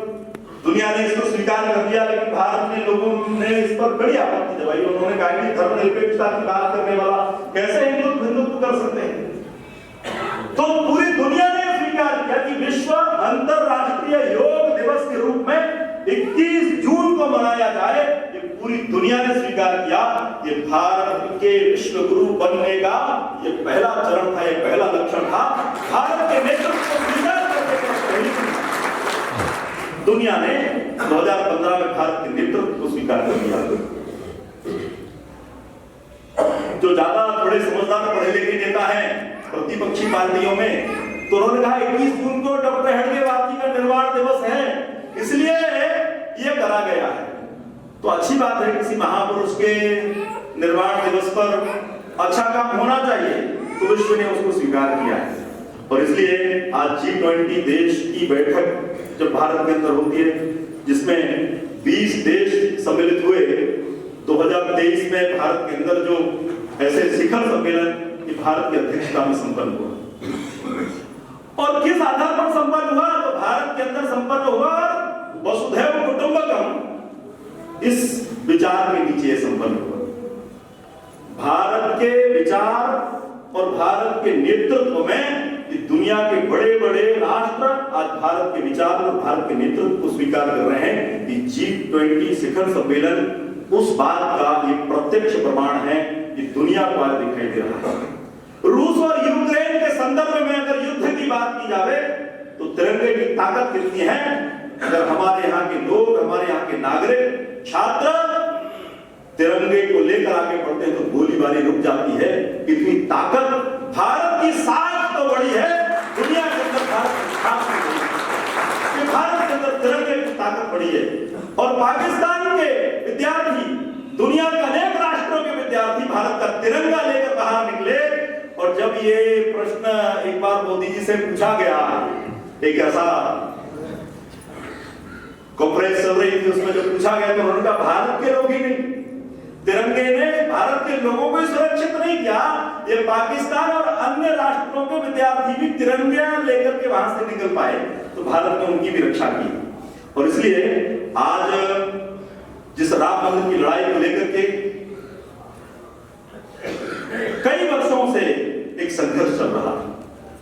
दुनिया ने इसको स्वीकार कर लिया, लेकिन भारत ने लोगों ने इस पर बड़ी आपत्ति जताई। उन्होंने कहा कि धर्मनिरपेक्षता की बात करने वाला कैसे हिंदुत्व कर सकते हैं? तो पूरी दुनिया ने स्वीकार किया कि विश्व अंतरराष्ट्रीय योग दिवस के रूप में 21 जून को मनाया जाए। ये पूरी दुनिया ने स्वीकार किया। ये भारत के विश्व गुरु बनने का ये पहला चरण था, ये पहला लक्षण था। भारत के नेतृत्व को स्वीकार करने के दुनिया ने 2015 में भारत के नेतृत्व को स्वीकार कर लिया। जो ज्यादा थोड़े समझदार पढ़े लिखे नेता हैं प्रतिपक्षी पार्टियों में, तो उन्होंने कहा 21 जून को डॉक्टर हेडगेवार जी का निर्वाण दिवस है, इसलिए ये करा गया है। तो अच्छी बात है, किसी महापुरुष के निर्वाण दिवस पर अच्छा काम होना चाहिए, तो विश्व ने उसको स्वीकार किया है। और इसलिए आज G20 देश की बैठक जब भारत के अंदर होती है, जिसमें 20 देश सम्मिलित हुए, 2023 में भारत के अंदर जो ऐसे शिखर सम्मेलन ये भारत की अध्यक्षता में संपन्न हुआ। और किस आधार पर संपन्न हुआ? तो भारत के अंदर संपन्न हुआ वसुधैव कुटुंबकम, इस विचार के नीचे संपन्न हुआ। भारत के विचार और भारत के नेतृत्व में दुनिया के बड़े बड़े राष्ट्र आज भारत के विचार और भारत के नेतृत्व को स्वीकार कर रहे हैं कि G20 शिखर सम्मेलन उस बात का एक प्रत्यक्ष प्रमाण है कि दुनिया को आज दिखाई दे रहा है। रूस और यूक्रेन के संदर्भ में अगर युद्ध की बात की जाए तो तिरंगे की ताकत कितनी है? अगर हमारे यहाँ के लोग, हमारे यहाँ के नागरिक, छात्र तिरंगे को लेकर आगे बढ़ते हैं तो गोलीबारी रुक जाती है। इतनी ताकत भारत की साख तो बड़ी है, दुनिया के अंदर भारत की साख तो बड़ी है, भारत के अंदर तिरंगे की ताकत बड़ी है। और पाकिस्तान के विद्यार्थी, दुनिया के अनेक राष्ट्रों के विद्यार्थी भारत का तिरंगा लेकर बाहर निकले। और जब ये प्रश्न एक बार मोदी जी से पूछा गया, एक ऐसा कॉन्फ्रेंस चल रही थी, उसमें जब पूछा गया तो उन्होंने कहा भारत के लोग ही नहीं, तिरंगे ने भारत के लोगों को सुरक्षित नहीं किया, ये पाकिस्तान और अन्य राष्ट्रों के विद्यार्थी भी तिरंगे लेकर के वहां से निकल पाए, तो भारत ने उनकी भी रक्षा की। और इसलिए आज जिस राम मंदिर की लड़ाई को लेकर के कई वर्षों से एक संघर्ष चल रहा है,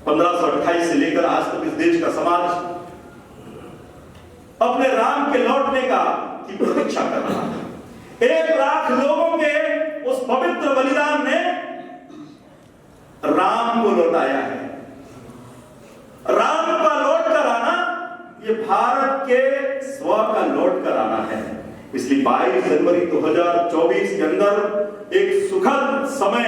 1528 से लेकर आज तक इस देश का समाज अपने राम के लौटने का की प्रतीक्षा कर रहा है। 1 लाख लोगों के उस पवित्र बलिदान ने राम को लौटाया है। राम का लौट कर आना ये भारत के स्व का लौट कर आना है। इसलिए 22 जनवरी 2024 के अंदर एक सुखद समय,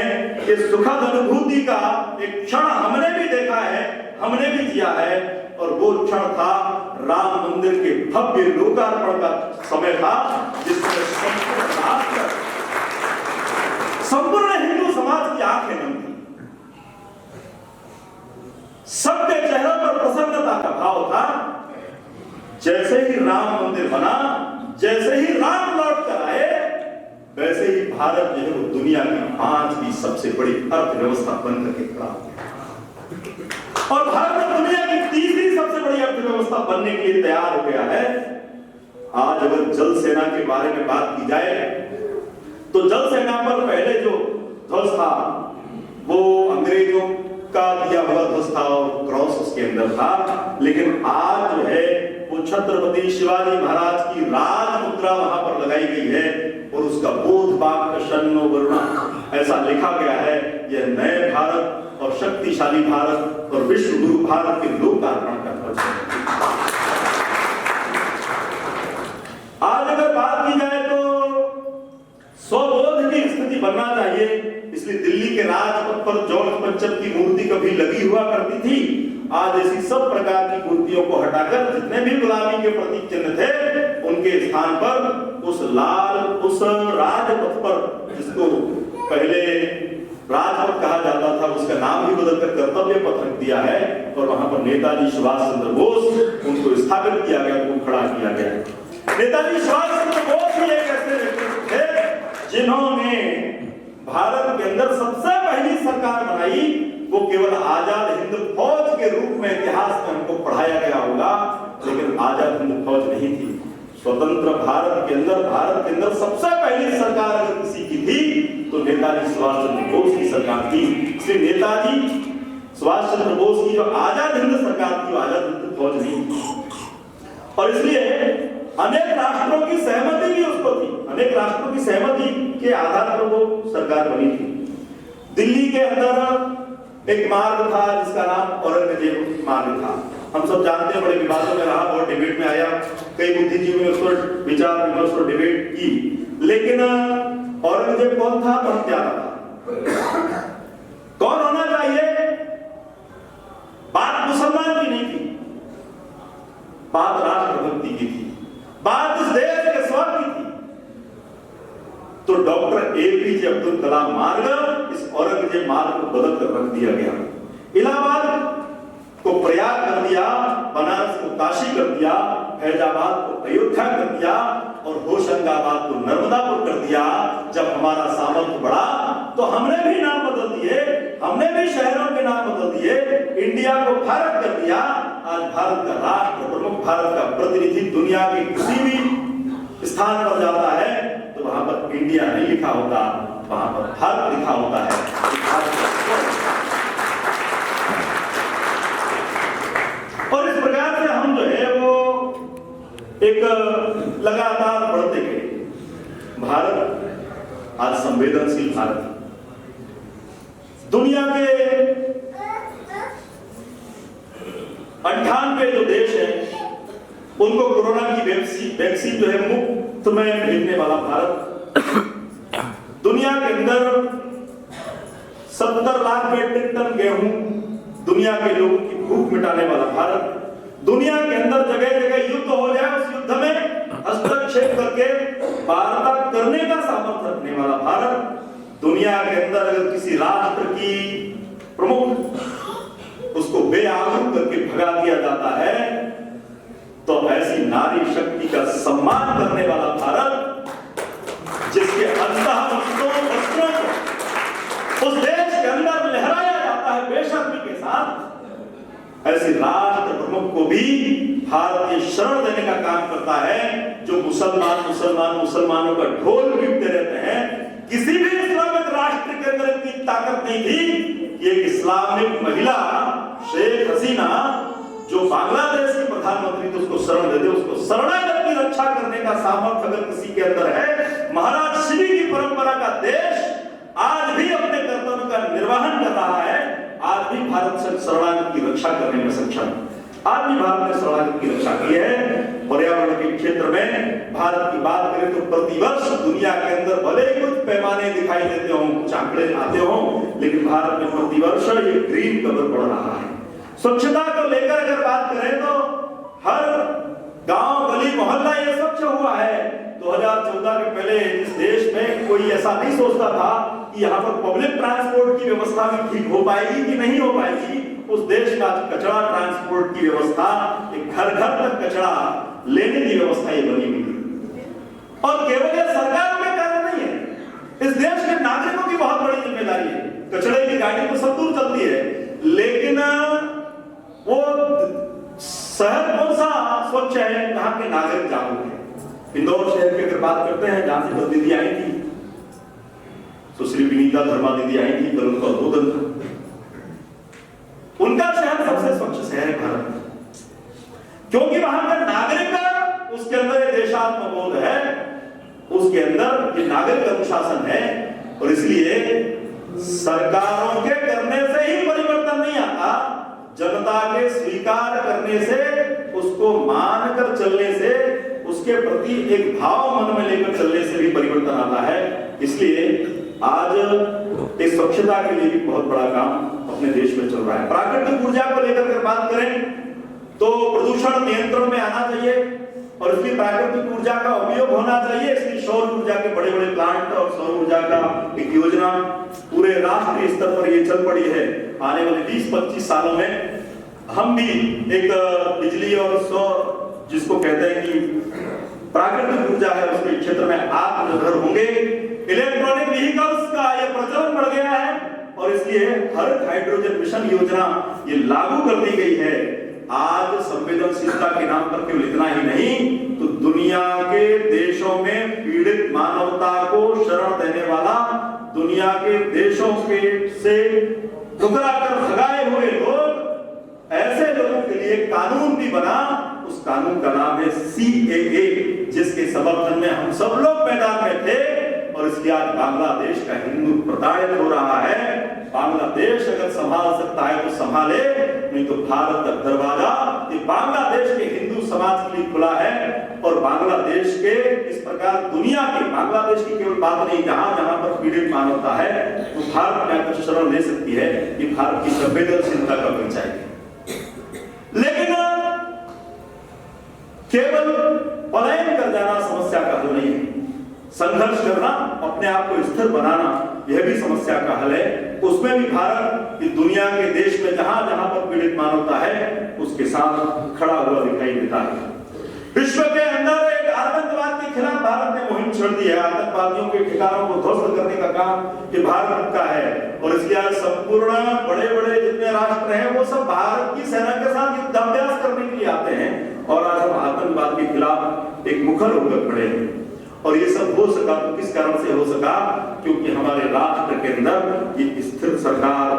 एक सुखद अनुभूति का एक क्षण हमने भी देखा है, हमने भी जिया है। और वो क्षण था राम मंदिर के भव्य लोकार्पण का समय था, जिसमें संपूर्ण हिंदू समाज की आंखें नम थी। सबके चेहरों पर प्रसन्नता का भाव था। जैसे ही राम मंदिर बना, जैसे ही राम लौट कर आए, वैसे ही भारत जो है वो दुनिया की 5वीं सबसे बड़ी अर्थव्यवस्था बनकर के खड़ा हो गया। और भारत दुनिया की 3री सबसे बड़ी अर्थव्यवस्था बनने के लिए तैयार हो गया है। आज अगर जल सेना के बारे में बात की जाए तो जल सेना पर पहले जो ध्वज था वो अंग्रेजों का दिया हुआ ध्वज था और क्रॉस उसके अंदर था। लेकिन आज जो है वो छत्रपति शिवाजी महाराज की राज मुद्रा वहां पर लगाई गई है और उसका बोध बाग शन्नो वरुणा ऐसा लिखा गया है। यह नए भारत और शक्तिशाली भारत और विश्व गुरु भारत के लोकार्पण का ध्वज है। आज अगर बात की जाए तो स्वबोध की स्थिति बनना चाहिए। इसलिए दिल्ली के राजपथ पर जॉर्ज पंचम की मूर्ति कभी लगी हुआ करती थी। आज ऐसी सब प्रकार की मूर्तियों को हटाकर जितने भी गुलामी के प्रतीक चिन्ह थे उनके स्थान पर उस राजपथ पर, जिसको पहले राजपथ कहा जाता था, उसका नाम भी बदलकर कर्तव्य पथ रख दिया है और वहां पर नेताजी सुभाष चंद्र बोस उनको स्थापित किया गया, उनको खड़ा किया गया। नेताजी सुभाष चंद्र बोस ही एक ऐसे व्यक्ति थे जिन्होंने भारत के अंदर सबसे पहली सरकार बनाई। वो केवल आजाद हिंद फौज के रूप में इतिहास में हमको पढ़ाया गया होगा, लेकिन आजाद हिंद फौज नहीं थी। स्वतंत्र भारत के अंदर सबसे पहली सरकार अगर किसी की थी तो नेताजी सुभाष चंद्र बोस की सरकार थी। इसलिए नेताजी सुभाष चंद्र बोस की जो आजाद हिंद सरकार थी वो आजाद हिंद फौज नहीं थी। और इसलिए अनेक राष्ट्रों की सहमति भी उस पर थी, अनेक राष्ट्रों की सहमति के आधार पर वो सरकार बनी थी। दिल्ली के अंदर एक मार्ग था जिसका नाम औरंगजेब मार्ग था। हम सब जानते हैं, बड़े विवादों में रहा, बहुत डिबेट में आया, कई बुद्धिजीवियों ने उस पर विचार विमर्श और डिबेट की। लेकिन औरंगजेब कौन था? बहुत प्यारा था। कौन होना चाहिए? एपीजे अब्दुल कलाम मार्ग इस औरंगजेब मार्ग को बदल कर रख दिया गया। इलाहाबाद को प्रयाग कर दिया, बनारस को काशी कर दिया, फैजाबाद को अयोध्या कर दिया और होशंगाबाद को नर्मदापुर कर दिया। जब हमारा सामर्थ्य बढ़ा तो हमने भी नाम बदल दिए, हमने भी शहरों के नाम बदल दिए, इंडिया को भारत कर दिया। आज भारत का राष्ट्र प्रमुख, भारत का प्रतिनिधि दुनिया के किसी भी स्थान पर जाता है तो वहां पर इंडिया नहीं लिखा होता, वहां पर भारत लिखा होता है। और इस प्रकार से हम जो है वो एक लगातार बढ़ते गए। भारत आज संवेदनशील भारत, दुनिया के 98 जो देश हैं उनको कोरोना की वैक्सीन जो है मुफ्त में भेजने वाला भारत, दुनिया के अंदर 70 लाख मीट्रिक टन गेहूं दुनिया के लोगों की भूख मिटाने वाला भारत, दुनिया के अंदर जगह जगह युद्ध हो जाए उस युद्ध में हस्तक्षेप करके वार्ता करने का सामर्थ्य रखने वाला भारत, दुनिया के अंदर अगर किसी राष्ट्र की प्रमुख उसको बेआबरू करके भगा दिया जाता है तो ऐसी नारी शक्ति का सम्मान करने वाला भारत, जिसके अंतः वस्त्रों को उस देश के अंदर लहराया जाता है बेशर्मी के साथ, ऐसे राष्ट्र प्रमुख को भी भारत ये शरण देने का काम करता है। जो मुसलमानों का ढोल पीटते रहते हैं, किसी भी इस्लामिक राष्ट्र के अंदर इतनी ताकत नहीं थी कि एक इस्लामिक महिला शेख हसीना जो बांग्लादेश की प्रधानमंत्री थी उसको शरण दे दे, उसको शरणागत की रक्षा करने का सामर्थ्य अगर किसी के अंदर है। महाराज शिवी की परंपरा का देश आज भी अपने कर्तव्य का निर्वहन कर रहा है, आज भी भारत से शरणागत की रक्षा करने में सक्षम, आज भी भारत ने शरणागत की रक्षा की है। पर्यावरण के क्षेत्र में भारत की बात करें तो प्रतिवर्ष दुनिया के अंदर भले ही कुछ पैमाने दिखाई देते हों, कुछ आंकड़े आते हों, लेकिन भारत में प्रतिवर्ष ये ग्रीन कवर बढ़ रहा है। स्वच्छता को लेकर अगर बात करें तो हर गांव गली मोहल्ला ये स्वच्छ हुआ है। 2014 के पहले इस देश में कोई ऐसा नहीं सोचता था कि यहाँ पर पब्लिक ट्रांसपोर्ट की व्यवस्था भी ठीक हो पाएगी कि नहीं हो पाएगी। उस देश का कचरा ट्रांसपोर्ट की व्यवस्था, एक घर घर तक कचरा लेने की व्यवस्था ये बनी हुई है। और केवल ये सरकार का कार्य नहीं है, इस देश के नागरिकों की बहुत बड़ी जिम्मेदारी है। कचरे की गाड़ी तो सब दूर चलती है, लेकिन वो शहर कौन सा स्वच्छ है जहां के नागरिक जागरूक है। इंदौर शहर की अगर बात करते हैं, जहां से दो दीदी आई थी, सुश्री विनीता धर्मा दीदी आई थी, कल उनका उद्बोधन था। उनका शहर सबसे स्वच्छ शहर है भारत, क्योंकि वहां का नागरिक उसके अंदर देशात्मबोध है, उसके अंदर ये नागरिक अनुशासन है। और इसलिए सरकारों के करने से ही परिवर्तन नहीं आता, जनता के स्वीकार करने से, उसको मानकर चलने से, उसके प्रति एक भाव मन में लेकर चलने से भी परिवर्तन आता है। इसलिए आज इस स्वच्छता के लिए भी बहुत बड़ा काम अपने देश में चल रहा है। प्राकृतिक ऊर्जा को लेकर के बात करें तो प्रदूषण नियंत्रण में आना चाहिए और इसलिए प्राकृतिक ऊर्जा का उपयोग होना चाहिए। इसलिए सौर ऊर्जा के बड़े बड़े प्लांट और सौर ऊर्जा का एक योजना पूरे राष्ट्रीय स्तर पर ये चल पड़ी है। आने वाले 20-25 सालों में हम भी एक बिजली और सौर, जिसको कहते हैं कि प्राकृतिक ऊर्जा है, उसके क्षेत्र में आत्मनिर्भर होंगे। इलेक्ट्रॉनिक व्हीकल्स का ये प्रचलन बढ़ गया है और इसलिए हरित हाइड्रोजन मिशन योजना ये लागू कर दी गई है। आज संवेदनशीलता के नाम पर केवल इतना ही नहीं तो दुनिया के देशों में पीड़ित मानवता को शरण देने वाला, दुनिया के देशों के से ठुकरा कर भगाए हुए लोग, ऐसे लोगों के लिए कानून भी बना। उस कानून का नाम है CAA, जिसके समर्थन में हम सब लोग मैदान में थे। और इसलिए आज बांग्लादेश का हिंदू प्रताड़ित हो रहा है। बांग्लादेश अगर संभाल सकता है तो संभाले, नहीं तो भारत का दरवाजा ये बांग्लादेश के हिंदू समाज के लिए खुला है। और बांग्लादेश के इस प्रकार दुनिया के, बांग्लादेश की केवल बात नहीं, जहां जहां पर पीड़ित मानवता है तो भारत में आकर शरण ले सकती है। ये भारत की संवेदनशीलता का परिचय है। लेकिन केवल पलायन कर जाना समस्या का हल नहीं है। संघर्ष करना, अपने आप को स्थिर बनाना, यह भी समस्या का हल है। उसमें भी भारत इस दुनिया के देश में जहां जहां पर पीड़ित मानवता है उसके साथ खड़ा हुआ दिखाई देता है। विश्व के अंदर एक आतंकवाद के खिलाफ भारत ने मुहिम छेड़ दी है। आतंकवादियों के ठिकानों को ध्वस्त करने का काम ये भारत का है और इसके आज संपूर्ण बड़े बड़े जितने राष्ट्र हैं वो सब भारत की सेना के साथ युद्धाभ्यास करने के लिए आते हैं और आज हम आतंकवाद के खिलाफ एक मुखर होकर खड़े हैं। और ये सब हो सका तो किस कारण से हो सका? क्योंकि हमारे राष्ट्र के अंदर ये स्थिर सरकार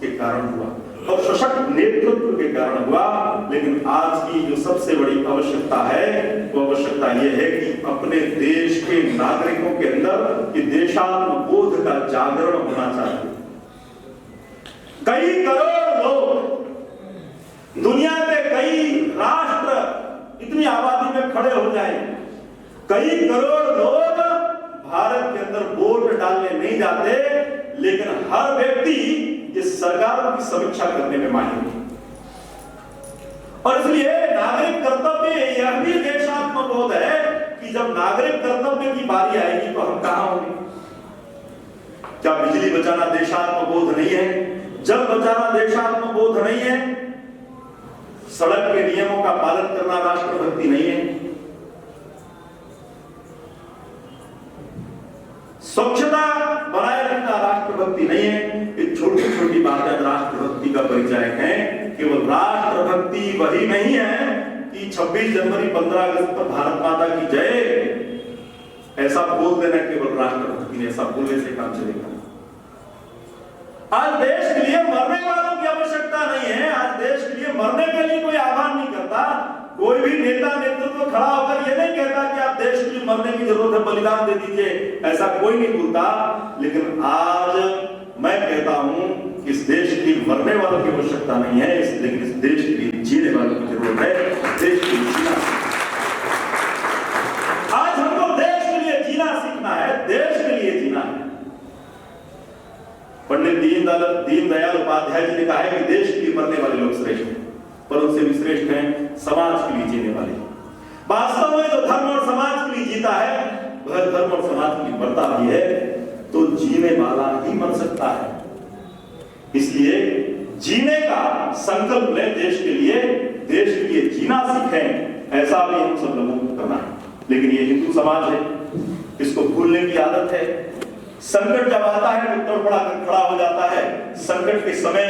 के कारण हुआ और सशक्त नेतृत्व के कारण हुआ। लेकिन आज की जो सबसे बड़ी आवश्यकता है वो आवश्यकता ये है कि अपने देश के नागरिकों के अंदर ये देशात्म बोध का जागरण होना चाहिए। कई करोड़ लोग दुनिया के कई राष्ट्र इतनी आबादी में खड़े हो जाएं, कई करोड़ लोग भारत के अंदर वोट डालने नहीं जाते, लेकिन हर व्यक्ति इस सरकार की समीक्षा करने में माहिर है। और इसलिए नागरिक कर्तव्य यह भी देशात्म बोध है कि जब नागरिक कर्तव्य की बारी आएगी तो हम कहां होंगे? क्या बिजली बचाना देशात्म बोध नहीं है? जल बचाना देशात्म बोध नहीं है? सड़क के नियमों का पालन करना राष्ट्रभक्ति नहीं है? स्वच्छता बनाए रखना राष्ट्रभक्ति नहीं है? ये छोटी छोटी बातें राष्ट्रभक्ति का परिचायक हैं। केवल राष्ट्रभक्ति वही नहीं है कि 26 जनवरी 15 अगस्त पर भारत माता की जय ऐसा बोल देना केवल राष्ट्रभक्ति ने, ऐसा बोलने से काम चलेगा। आज देश के लिए मरने वालों की आवश्यकता नहीं है। आज देश के लिए मरने के लिए कोई आह्वान नहीं करता। कोई भी नेता नेतृत्व खड़ा होकर ये नहीं कहता कि आप देश के लिए मरने की जरूरत है, बलिदान दे दीजिए, ऐसा कोई नहीं बोलता। लेकिन आज मैं कहता हूं कि इस देश के लिए मरने वालों की आवश्यकता नहीं है, लेकिन इस देश के लिए जीने वालों की जरूरत है। देश के लिए जीना, आज हमको देश के लिए जीना सीखना है, देश के लिए जीना है। पंडित दीनदयाल उपाध्याय जी ने कहा है कि देश के लिए मरने वाले लोग श्रेष्ठ हैं, पर उनसे भी श्रेष्ठ हैं समाज के लिए जीने वाले। वास्तव में जो धर्म और समाज के लिए जीता है वह धर्म और समाज के लिए मरता भी है, तो जीने वाला ही मर सकता है। इसलिए जीने का संकल्प लें देश के लिए जीना सीखें, ऐसा भी हम सब लोगों को करना है। लेकिन ये हिंदू समाज है, इसको भूलने की आदत है। संकट जब आता है तो तड़पड़ा कर खड़ा हो जाता है। संकट के समय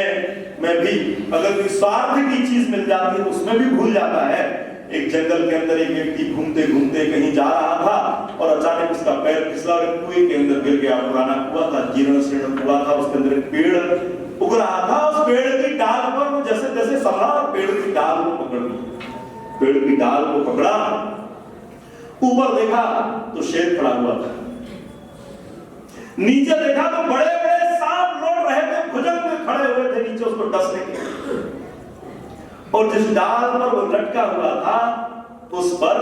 में भी अगर कोई स्वार्थ की चीज मिल जाती है तो उसमें भी भूल जाता है। एक जंगल के अंदर एक व्यक्ति घूमते घूमते कहीं जा रहा था और अचानक उसका पैर फिसला और कुएं के अंदर गिर गया। पुराना कुआं था, जीर्ण शीर्ण कुआं था, उसके अंदर एक पेड़ उग रहा था। उस पेड़ की डाल पर वो जैसे जैसे संभला और पेड़ की डाल को पकड़ लिया। पेड़ की डाल को पकड़ा, ऊपर देखा तो शेर खड़ा हुआ था, नीचे देखा तो बड़े बड़े सांप लौट रहे थे, भुजंग में खड़े हुए थे नीचे उसको डसने के। और जिस डाल पर वो लटका हुआ था उस पर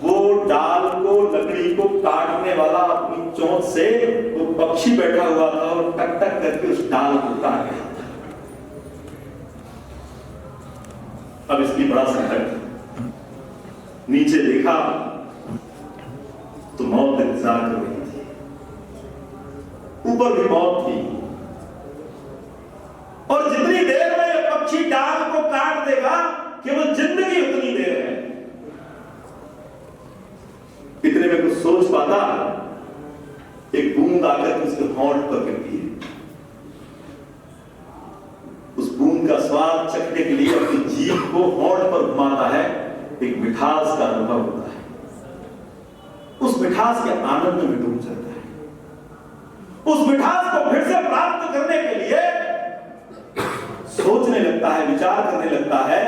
वो डाल को, लकड़ी को काटने वाला अपनी चोंच से वो पक्षी बैठा हुआ था और टक टक करके उस डाल को काट रहा था। अब इसकी बड़ा संकट, नीचे देखा तो मौत इंतजार कर रही थी, ऊपर भी मौत थी। और जितनी देर में ये पक्षी डाल को काट देगा केवल जिंदगी उतनी देर है। इतने में कुछ सोच पाता, एक बूंद आकर उसके होंठ पर गिरती है। उस बूंद का स्वाद चखने के लिए अपनी जीभ को होंठ पर घुमाता है, एक मिठास का अनुभव होता है। उस मिठास के आनंद में डूब जाता है। उस मिठास को फिर से प्राप्त करने के लिए सोचने लगता है, विचार करने लगता है,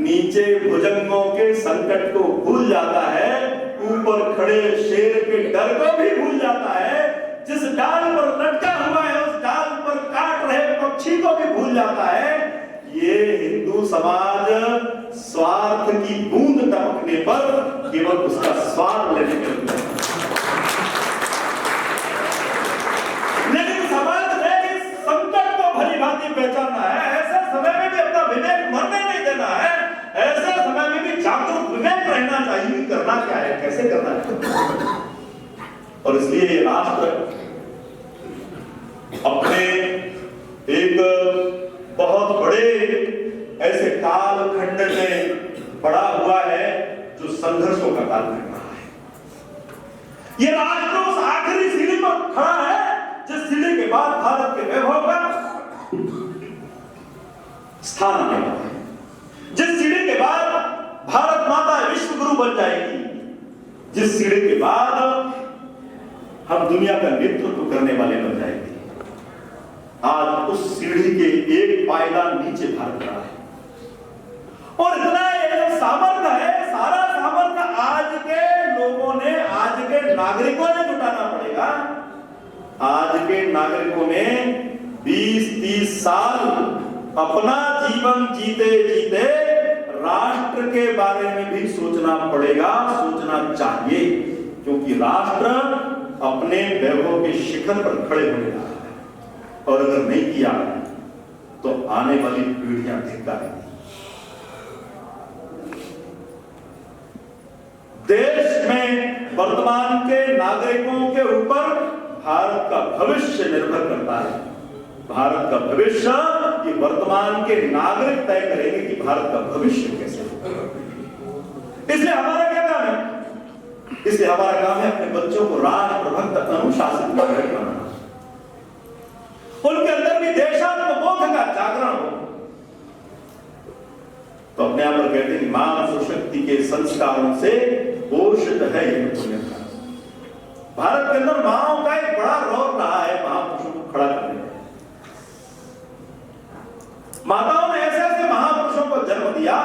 नीचे भुजंगों के संकट को भूल जाता है, ऊपर खड़े शेर के डर को भी भूल जाता है, जिस डाल पर लटका हुआ है उस डाल पर काट रहे पक्षी को भी भूल जाता है। ये हिंदू समाज स्वार्थ की बूंद टपकने पर केवल उसका स्वाद लेने के लिए, लेकिन समाज ने इस संकट को भली भांति पहचानना है। ऐसे समय में भी अपना विवेक मरने नहीं देना है। ऐसे समय में भी जागरूक विवेक रहना चाहिए। करना क्या है, कैसे करना है। और इसलिए ये राष्ट्र अपने एक बहुत बड़े ऐसे कालखंड में पड़ा हुआ है जो संघर्षों का कालखंड रहा है। ये राष्ट्र उस आखिरी सीढ़ी पर खड़ा है जिस सीढ़ी के बाद भारत के वैभव का स्थान आने वाला है, जिस सीढ़ी के बाद भारत माता विश्व गुरु बन जाएगी, जिस सीढ़ी के बाद हम दुनिया का नेतृत्व करने वाले बन जाएंगे। आज उस सीढ़ी के एक पायदान नीचे भारत रहा है और इतना ये सामर्थ्य है, सारा सामर्थ्य आज के लोगों ने, आज के नागरिकों ने जुटाना पड़ेगा। आज के नागरिकों ने 20-30 साल अपना जीवन जीते जीते राष्ट्र के बारे में भी सोचना पड़ेगा, सोचना चाहिए, क्योंकि राष्ट्र अपने वैभव के शिखर पर खड़े होने वाला है और अगर नहीं किया तो आने वाली पीढ़ियां धिक्कारेंगी। देश में वर्तमान के नागरिकों के ऊपर भारत का भविष्य निर्भर करता है। भारत का भविष्य ये वर्तमान के नागरिक तय करेंगे कि भारत का भविष्य कैसे होगा। इसलिए हमारा क्या काम है? इसलिए हमारा काम है अपने बच्चों को राष्ट्रभक्त अनुशासित नागरिक बनाना, उनके अंदर भी देशात्मबोध का जागरण हो। तो अपने आप पर कहते हैं मानव शक्ति के संस्कारों से पोषित है ये पुण्यता। भारत के अंदर माओ का एक बड़ा रोल रहा है महापुरुषों को खड़ा करने में। माताओं ने ऐसे ऐसे महापुरुषों को जन्म दिया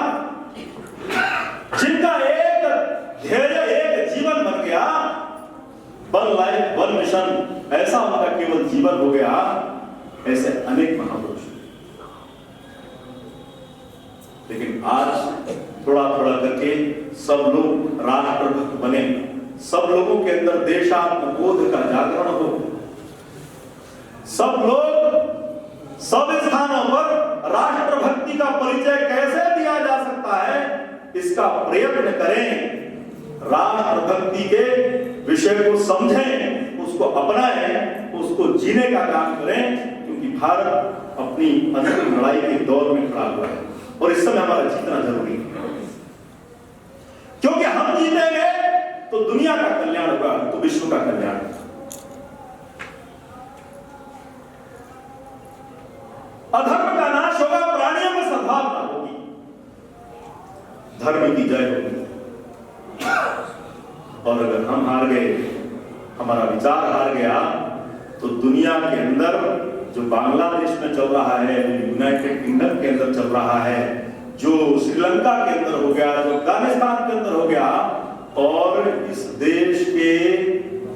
जिनका एक ध्येय, एक जीवन बन गया, वन लाइफ वन मिशन, ऐसा उनका केवल जीवन हो गया। ऐसे अनेक महापुरुष, लेकिन आज थोड़ा थोड़ा करके सब लोग राष्ट्रभक्त बने, सब लोगों के अंदर देशात्मबोध का जागरण हो, सब लोग सब स्थानों पर राष्ट्रभक्ति का परिचय कैसे दिया जा सकता है इसका प्रयत्न करें, राष्ट्रभक्ति के विषय को समझें, उसको अपनाएं, उसको जीने का काम करें, क्योंकि भारत अपनी अंतिम लड़ाई के दौर में खड़ा हुआ है और इस समय हमारा जीतना जरूरी है, क्योंकि हम जीतेंगे तो दुनिया का कल्याण होगा, तो विश्व का कल्याण होगा। अधर्म का नाश होगा, प्राणियों में सद्भावना होगी, धर्म की जय होगी। और अगर हम हार गए, हमारा विचार हार गया, तो दुनिया के अंदर जो बांग्लादेश में चल रहा है, यूनाइटेड किंगडम के अंदर चल रहा है, जो श्रीलंका के अंदर हो गया, जो अफगानिस्तान के अंदर हो गया, और इस देश के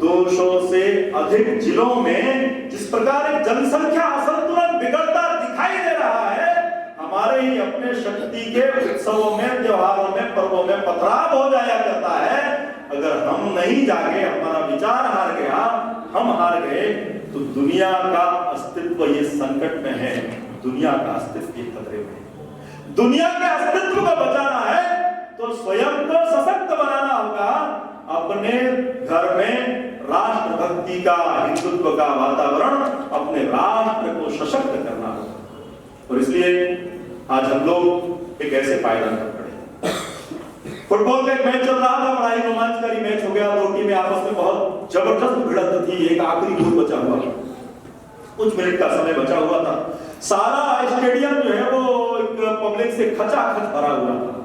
200 से अधिक जिलों में जिस प्रकार एक जनसंख्या असंतुलन बिगड़ता दिखाई दे रहा है, हमारे ही अपने शक्ति के उत्सवों में, त्योहारों में, पर्वों में पथराव हो जाया करता है। अगर हम नहीं जागे, हमारा विचार हार गया, हम हार गए, तो दुनिया का अस्तित्व ये संकट में है, दुनिया का अस्तित्व ये खतरे में है। दुनिया के अस्तित्व को बचाना है तो स्वयं को सशक्त बनाना होगा, अपने घर में राष्ट्रभक्ति का, हिंदुत्व का वातावरण, अपने राष्ट्र को सशक्त करना होगा। और इसलिए आज हम लोग एक ऐसे पायदान पर खड़े। फुटबॉल का एक मैच चल रहा था, बड़ा ही रोमांचकारी मैच हो गया, दो टीमें आपस में बहुत जबरदस्त भिड़ंत थी, एक आखिरी गोल बचा हुआ, कुछ मिनट का समय बचा हुआ था, सारा स्टेडियम जो है वो पब्लिक से खचाखच भरा हुआ था,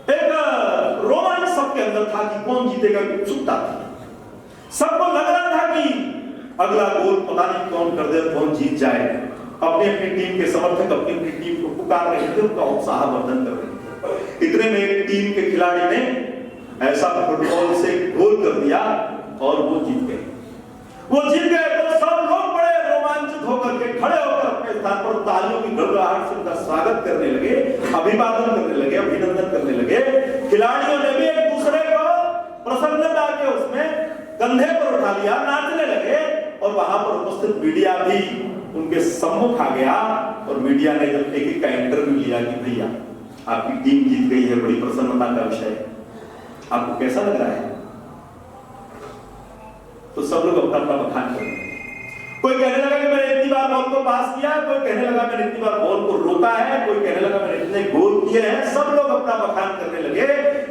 एक रोमांच सबके अंदर था कि कौन जीतेगा, उत्सुकता थी, सबको लग रहा था कि अगला गोल पता नहीं कौन कर दे, कौन जीत जाए। अपनी अपनी टीम के समर्थक अपनी अपनी टीम को पुकार रहे थे, उनका उत्साह वर्धन कर रहे थे। इतने में एक टीम के खिलाड़ी ने ऐसा फुटबॉल से गोल कर दिया और वो जीत गए। वो जीत गए तो सब लोग बड़े रोमांचित होकर के खड़े होकर अपने स्थान पर तालियों की गड़गड़ाहट से उनका स्वागत करने लगे, अभिवादन करने लगे, अभिनंदन करने लगे। खिलाड़ियों ने भी एक दूसरे को प्रसन्नता के उसमें कंधे पर उठा लिया, नाचने लगे, और वहां पर उपस्थित मीडिया भी उनके सम्मुख आ गया और मीडिया ने जब एक का इंटरव्यू लिया कि भैया आपकी टीम जीत गई है, बड़ी प्रसन्नता का विषय है, आपको कैसा लग रहा है? तो सब लोग अपना अपना बखान कर रहे हैं। कोई कहने लगा कि मैंने इतनी बार बॉल को पास किया, कोई कहने लगा मैंने इतनी बार बॉल को रोका है, कोई कहने लगा मैंने इतने गोल किए हैं। सब लोग अपना बखान करने लगे,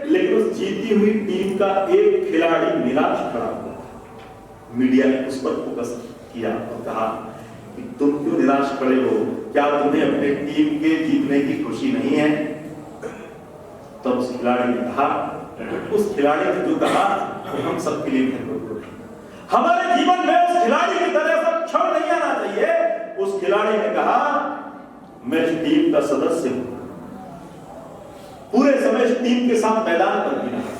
लेकिन उस जीती हुई टीम का एक खिलाड़ी निराश खड़ा हुआ। मीडिया ने उस पर फोकस किया और कहा कि तुम क्यों निराश खड़े हो, क्या तुम्हें अपने टीम के जीतने की खुशी नहीं है? तो उस खिलाड़ी ने कहा, उस खिलाड़ी ने जो कहा वो हम सबके लिए महत्वपूर्ण है। हमारे जीवन में उस खिलाड़ी की तरह सब क्षण नहीं आना चाहिए। उस खिलाड़ी ने कहा, मैं इस टीम का सदस्य हूं, पूरे समय इस टीम के साथ मैदान पर भी रहा,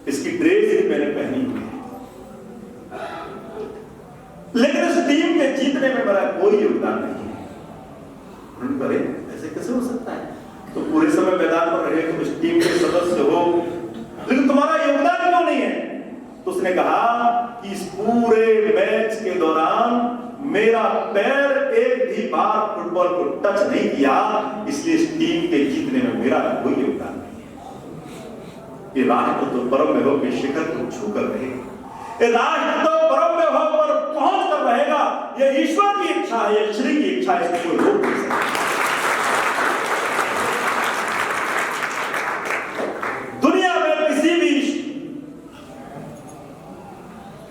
इसकी ड्रेस भी मैंने पहनी हुई है, लेकिन इस टीम के जीतने में मेरा कोई योगदान नहीं है। अरे ऐसे कैसे हो सकता है? तो पूरे समय मैदान पर रहे, तुम इस टीम के सदस्य हो, लेकिन तुम्हारा योगदान क्यों नहीं है? तो उसने कहा कि इस पूरे मैच के दौरान मेरा पैर एक भी बार फुटबॉल को टच नहीं किया, इसलिए इस टीम के जीतने में मेरा कोई योगदान नहीं है। ये राष्ट्र तो परम में हो के शिखर को छूकर रहेगा, ये राष्ट्र तो परम में हो पर पहुंच कर रहेगा। ये ईश्वर की इच्छा है, ये श्री की इच्छा है, इसको कोई रोक नहीं सकता। दुनिया में किसी भी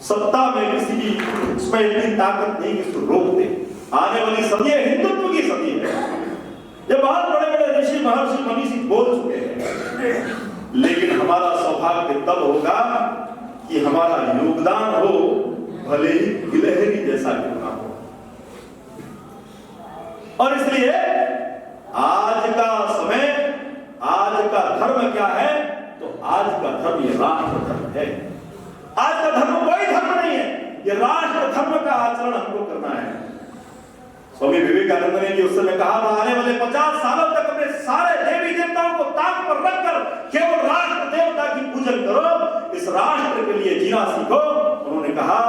सत्ता में किसी भी उसमें इतनी ताकत नहीं कि इसको रोक दे। आने वाली सदी हिंदुत्व की सदी है। ये बहुत बड़े बड़े ऋषि महर्षि मनीषी बोल चुके हैं, लेकिन हमारा सौभाग्य तब होगा कि हमारा योगदान हो, भले ही गिलहरी जैसा क्यों ना हो। और इसलिए आज का समय, आज का धर्म क्या है? तो आज का धर्म ये राष्ट्र धर्म है। आज का धर्म कोई धर्म नहीं है, ये राष्ट्र धर्म का आचरण हमको करना है। स्वामी विवेकानंद ने उस समय कहा था, आने वाले 50 सालों तक अपने सारे देवी देवताओं को ताक पर रखकर केवल राष्ट्र देवता की पूजन करो, इस राष्ट्र के लिए जीना सीखो। उन्होंने कहा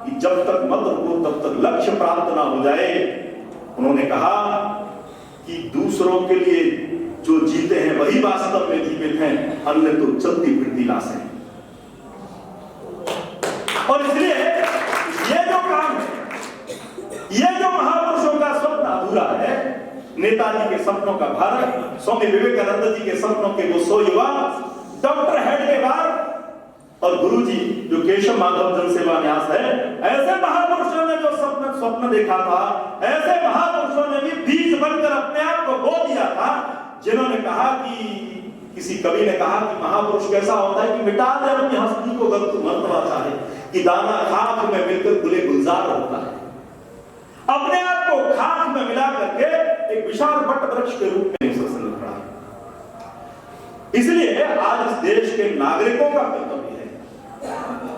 कि जब तक मत रुको तब तक लक्ष्य प्राप्त ना हो जाए। उन्होंने कहा कि दूसरों के लिए जो जीते हैं वही वास्तव में जीवित हैं, अन्य तो चलती फिरती लाशें हैं। और इसलिए ये जो काम है, ये जो महापुरुषों का स्वप्न अधूरा है, नेताजी के सपनों का भारत, स्वामी विवेकानंद जी के सपनों के वो 100 युवा, डॉक्टर हेडगेवार और गुरुजी जो केशव माधव जनसेवा न्यास है, ऐसे महापुरुषों ने जो स्वप्न देखा था, ऐसे महापुरुषों ने भी बीज बनकर अपने आप को बो दिया था, जिन्होंने कहा कि किसी कवि ने कहा कि महापुरुष कैसा होता है कि मिटा दे अपनी हस्ती को गलत मरतबा चाहे, कि दाना खाक में मिलकर गुले गुलजार होता है। अपने आप को खाक में मिला करके एक विशाल वट वृक्ष के रूप में खड़ा है। इसलिए आज इस देश के नागरिकों का कर्तव्य है।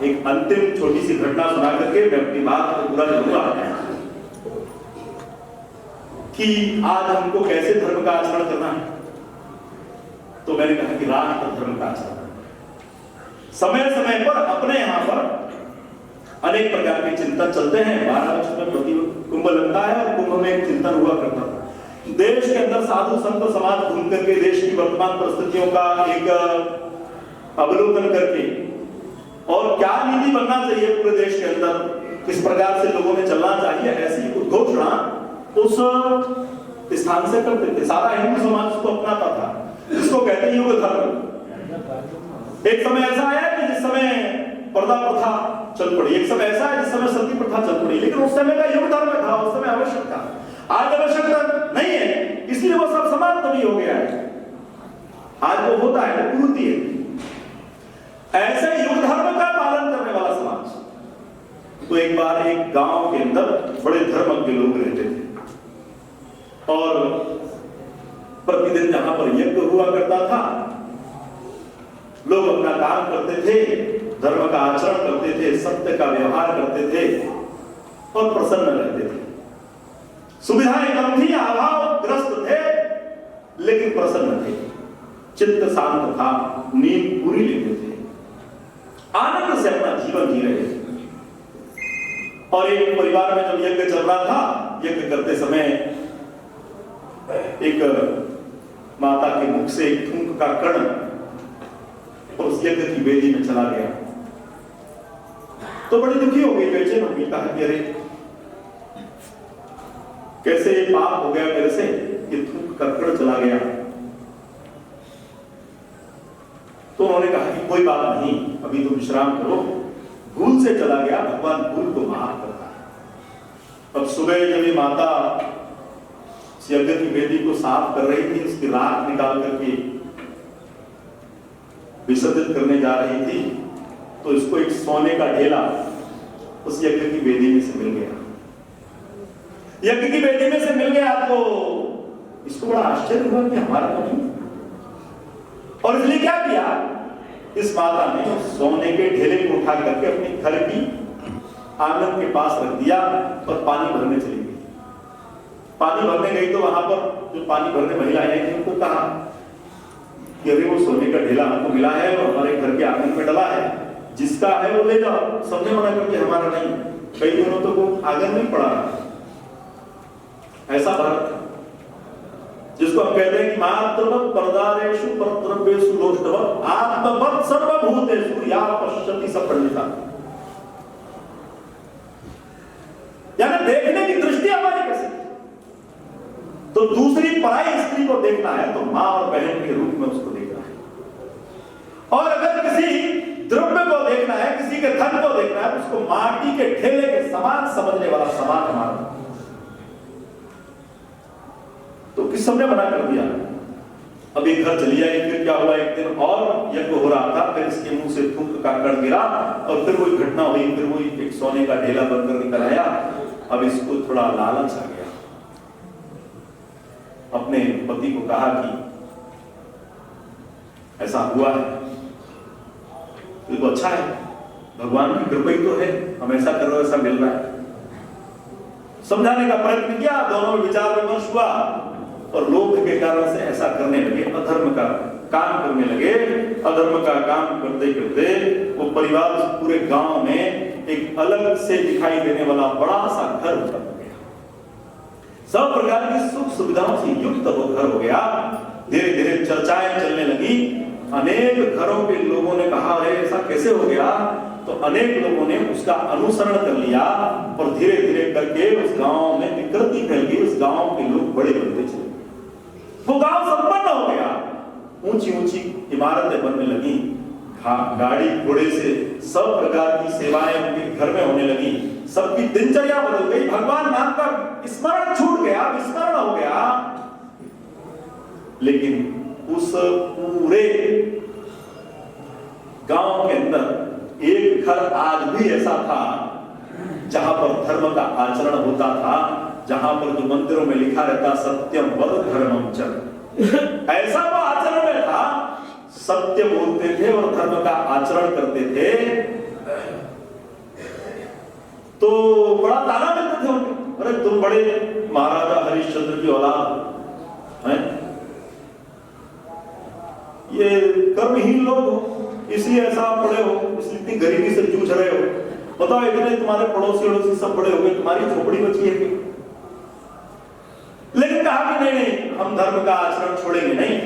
एक अंतिम छोटी सी घटना सुना करके मैं अपनी बात को पूरा करूंगा कि आज हमको कैसे धर्म का आचरण करना है। तो मैंने कहा कि राष्ट्र धर्म का आचरण समय समय पर अपने यहां पर अनेक प्रकार के चिंतन चलते हैं। 12 वर्ष में प्रति कुंभ लगता है और कुंभ में एक चिंतन हुआ करता था। देश के अंदर साधु संत समाज घूम करके देश की वर्तमान परिस्थितियों का एक अवलोकन करके और क्या नीति बनना चाहिए पूरे देश के अंदर, किस प्रकार से लोगों में चलना चाहिए, ऐसी उद्घोषणा उस स्थान से करते थे। सारा हिंदू समाज उसको अपनाता था, जिसको कहते हैं युग धर्म। एक समय ऐसा आया कि जिस समय पर्दा प्रथा चल पड़ी, एक समय ऐसा है जिस समय सती प्रथा चल पड़ी, लेकिन उस समय का युग धर्म था, उस समय आवश्यक था। आज आवश्यकता नहीं है, इसलिए वो सब समाप्त भी हो गया है। आज वो होता है, वो कुरीति है। ऐसे युग धर्म का पालन करने वाला समाज। तो एक बार एक गांव के अंदर बड़े धर्मज्ञ लोग रहते थे और प्रतिदिन जहां पर यज्ञ हुआ करता था, लोग अपना काम करते थे, धर्म का आचरण करते थे, सत्य का व्यवहार करते थे और प्रसन्न रहते थे। सुविधाएं कम थी, अभावग्रस्त थे, लेकिन प्रसन्न थे, चित्त शांत था, नींद पूरी लेते थे, आनंद से अपना जीवन जी रहे थे। और एक परिवार में जब यज्ञ चल रहा था, यज्ञ करते समय एक माता के मुख से एक थूक का कण और उस यज्ञ की वेदी में चला गया। तो बड़ी दुखी हो गई, बेचैन हो गई, कहा कि अरे कैसे ये पाप हो गया मेरे से कि थूक ककड़ चला गया। तो उन्होंने कहा कि कोई बात नहीं, अभी तुम विश्राम करो, भूल से चला गया, भगवान भूल को माफ करता है। अब सुबह जब ये माता यज्ञ की वेदी को साफ कर रही थी, उसकी राख निकाल करके विसर्जित करने जा रही थी, तो इसको एक सोने का ढेला उस यज्ञ की वेदी में से मिल गया। यज्ञ की वेदी में से मिल गया तो इसको बड़ा आश्चर्य हुआ कि हमारा तो नहीं, और इसलिए क्या किया, इस माता ने उस सोने के ढेले को उठा करके अपने घर की आंगन के पास रख दिया और पानी भरने चली गई। पानी भरने गई तो वहां पर जो पानी भरने महिलाएं थी उनको कहा कि अरे वो सोने का ढेला हमको मिला है और हमारे घर के आंगन में डला है, जिसका है वो ले जाओ। सबने मना करके हमारा नहीं। कई दिनों तो वो आंगन में पड़ा रहा। ऐसा भारत जिसको हम कहते हैं कि मात्रवत् परदारेषु परद्रव्येषु लोष्टवत् आत्मवत् सर्वभूतेषु या पश्यति सपरिता। यानी देखने की दृष्टि हमारी कैसी, तो दूसरी पराई स्त्री को देखना है तो मां और बहन के रूप में उसको देखना है। और अगर किसी द्रव्य को देखना है, किसी के धन को देखना है, उसको माटी के ढेले के समान समझने वाला समान हमारा। तो किस सबने मना कर दिया। अब एक घर चली आई। फिर क्या हुआ, एक दिन और यज्ञ हो रहा था, फिर इसके मुंह से थूक का कण गिरा और फिर वही घटना हुई। फिर वही एक सोने का ढेला बनकर निकल आया। अब इसको थोड़ा लालच आ गया। अपने पति को कहा कि ऐसा हुआ है, तो अच्छा है, भगवान की कृपा ही तो है, हम ऐसा कर रहे हो, ऐसा मिल रहा है। समझाने का प्रयत्न किया, दोनों में विचार विमर्श हुआ और लोभ के कारण से ऐसा करने लगे, अधर्म का काम करने लगे। अधर्म का काम करते करते वो परिवार पूरे गांव में एक अलग से दिखाई देने वाला बड़ा सा घर बन गया। सब प्रकार की सुख सुविधाओं से युक्त वो घर हो गया। धीरे धीरे चर्चाएं चलने लगी। अनेक घरों के लोगों ने कहा अरे ऐसा कैसे हो गया, तो अनेक लोगों ने उसका अनुसरण कर लिया और धीरे धीरे करके उस गांव में विकृति फैल गई। उस गांव के लोग बड़े बनते चले, वो गांव संपन्न हो गया। ऊंची ऊंची इमारतें बनने लगी, गाड़ी घोड़े से सब प्रकार की सेवाएं उनके घर में होने लगी। सबकी दिनचर्या बदल गई। भगवान नाम का स्मरण छूट गया, विस्मरण हो गया। लेकिन उस पूरे गांव के अंदर एक घर आज भी ऐसा था जहां पर धर्म का आचरण होता था, जहां पर जो मंदिरों में लिखा रहता सत्यम वद धर्मम च, ऐसा वो आचरण में था। सत्य बोलते थे और धर्म का आचरण करते थे। तो बड़ा ताना देते थे उनको, अरे तुम बड़े महाराजा हरिश्चंद्र की औलाद हैं, ये कर्महीन लोग हो, इसलिए ऐसा पड़े हो, इसलिए इतनी गरीबी से जूझ रहे हो। बताओ इतने तुम्हारे पड़ोसी अड़ोसी सब बड़े हो गए, तुम्हारी झोपड़ी बची है। लेकिन कहा कि नहीं, हम धर्म का आचरण छोड़ेंगे नहीं।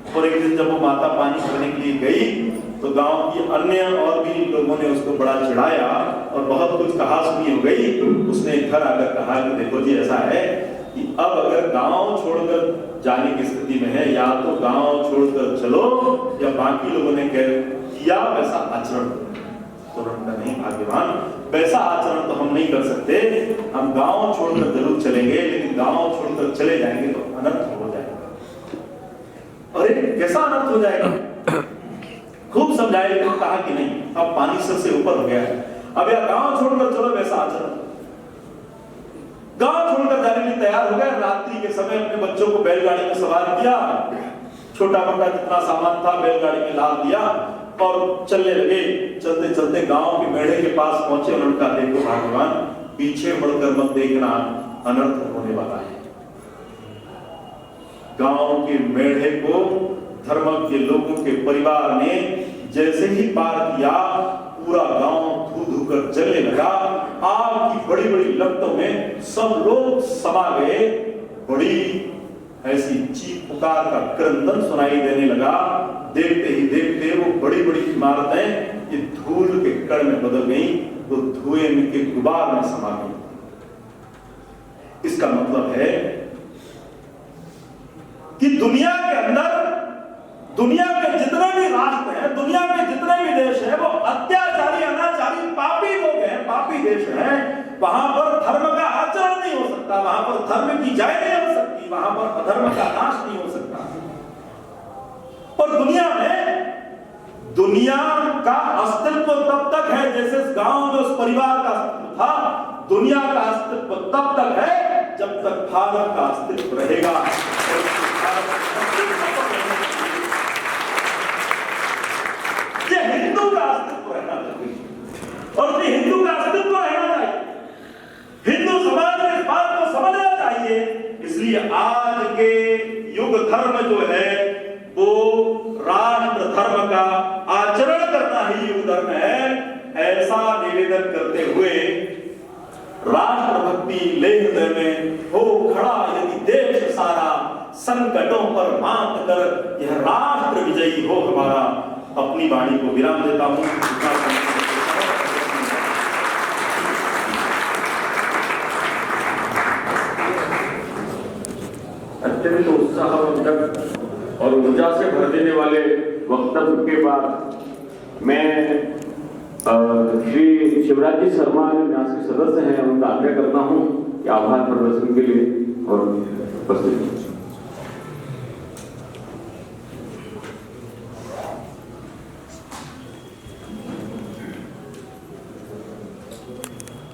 और एक दिन जब वो माता पानी भरने के लिए गई तो गांव की अन्य और भी लोगों ने उसको बड़ा चिढ़ाया और बहुत कुछ कहा सुनी हो गई। उसने घर आकर कहा कि देखो जी ऐसा है कि अब अगर गांव छोड़कर जाने की स्थिति में है, या तो गांव छोड़कर चलो या बाकी लोगों ने किया वैसा आचरण। तुरंत नहीं भाग्यवान, वैसा आचरण तो हम नहीं कर सकते। हम गांव छोड़कर जरूर चलेंगे, लेकिन गांव छोड़कर चले जाएंगे तो अनर्थ हो जाएगा। अरे कैसा अनर्थ हो जाएगा? खूब समझाया, लेकिन कहा कि नहीं, अब पानी सर से ऊपर हो गया है। अब या गांव छोड़कर चलो वैसा आचरण। गांव छोड़कर जाने के लिए तैयार हो गए। रात्रि के समय अपने बच्चों को बैलगाड़ी में सवार किया, छोटा मोटा जितना सामान था बैलगाड़ी में लाद दिया और चलने लगे। चलते चलते गांव के मेढ़े के पास पहुंचे। उन्होंने कहा देखो भगवान, पीछे मुड़कर मत देखना, अनर्थ होने वाला है। गांव के मेढ़े को धर्म के लोगों के परिवार ने जैसे ही पार किया, पूरा गांव धू धू कर जलने लगा। आग की बड़ी बड़ी लपटों में सब लोग समा गए। बड़ी ऐसी चीख पुकार का क्रंदन सुनाई देने लगा। देखते ही देखते वो बड़ी बड़ी इमारतें ये धूल के कण में बदल गई, वो धुएं के गुबार में समा गई। इसका मतलब है कि दुनिया के अंदर दुनिया के जितने भी राष्ट्र हैं, दुनिया के जितने भी देश हैं, वो अत्याचारी, अनाचारी, पापी लोग हैं, पापी देश हैं। वहां पर धर्म का आचरण नहीं हो सकता, वहां पर धर्म की जय नहीं हो सकती, वहां पर अधर्म का नाश नहीं हो सकता। और दुनिया में दुनिया का अस्तित्व तब तक है, जैसे इस गांव में उस परिवार का अस्तित्व था, दुनिया का अस्तित्व तब तक है जब तक भारत का अस्तित्व रहेगा। ये हिंदू का अस्तित्व रहना चाहिए और ये हिंदू का अस्तित्व रहना चाहिए। हिंदू समाज में इस बात को समझना चाहिए। इसलिए आज के युग धर्म जो है वो राष्ट्र धर्म का आचरण करना ही युग धर्म है। ऐसा निवेदन करते हुए राष्ट्र भक्ति ले हृदय में हो खड़ा यदि देश सारा, संकटों पर मात कर यह राष्ट्र विजयी हो हमारा, अपनी वाणी को विराम देता हूं। अत्यंत उत्साहवर्धक और ऊर्जा से भर देने वाले वक्तव्य के बाद मैं श्री शिवराज जी शर्मा न्यास के सदस्य हैं, उनका आग्रह करता हूं कि आभार प्रदर्शन के लिए और उपस्थित।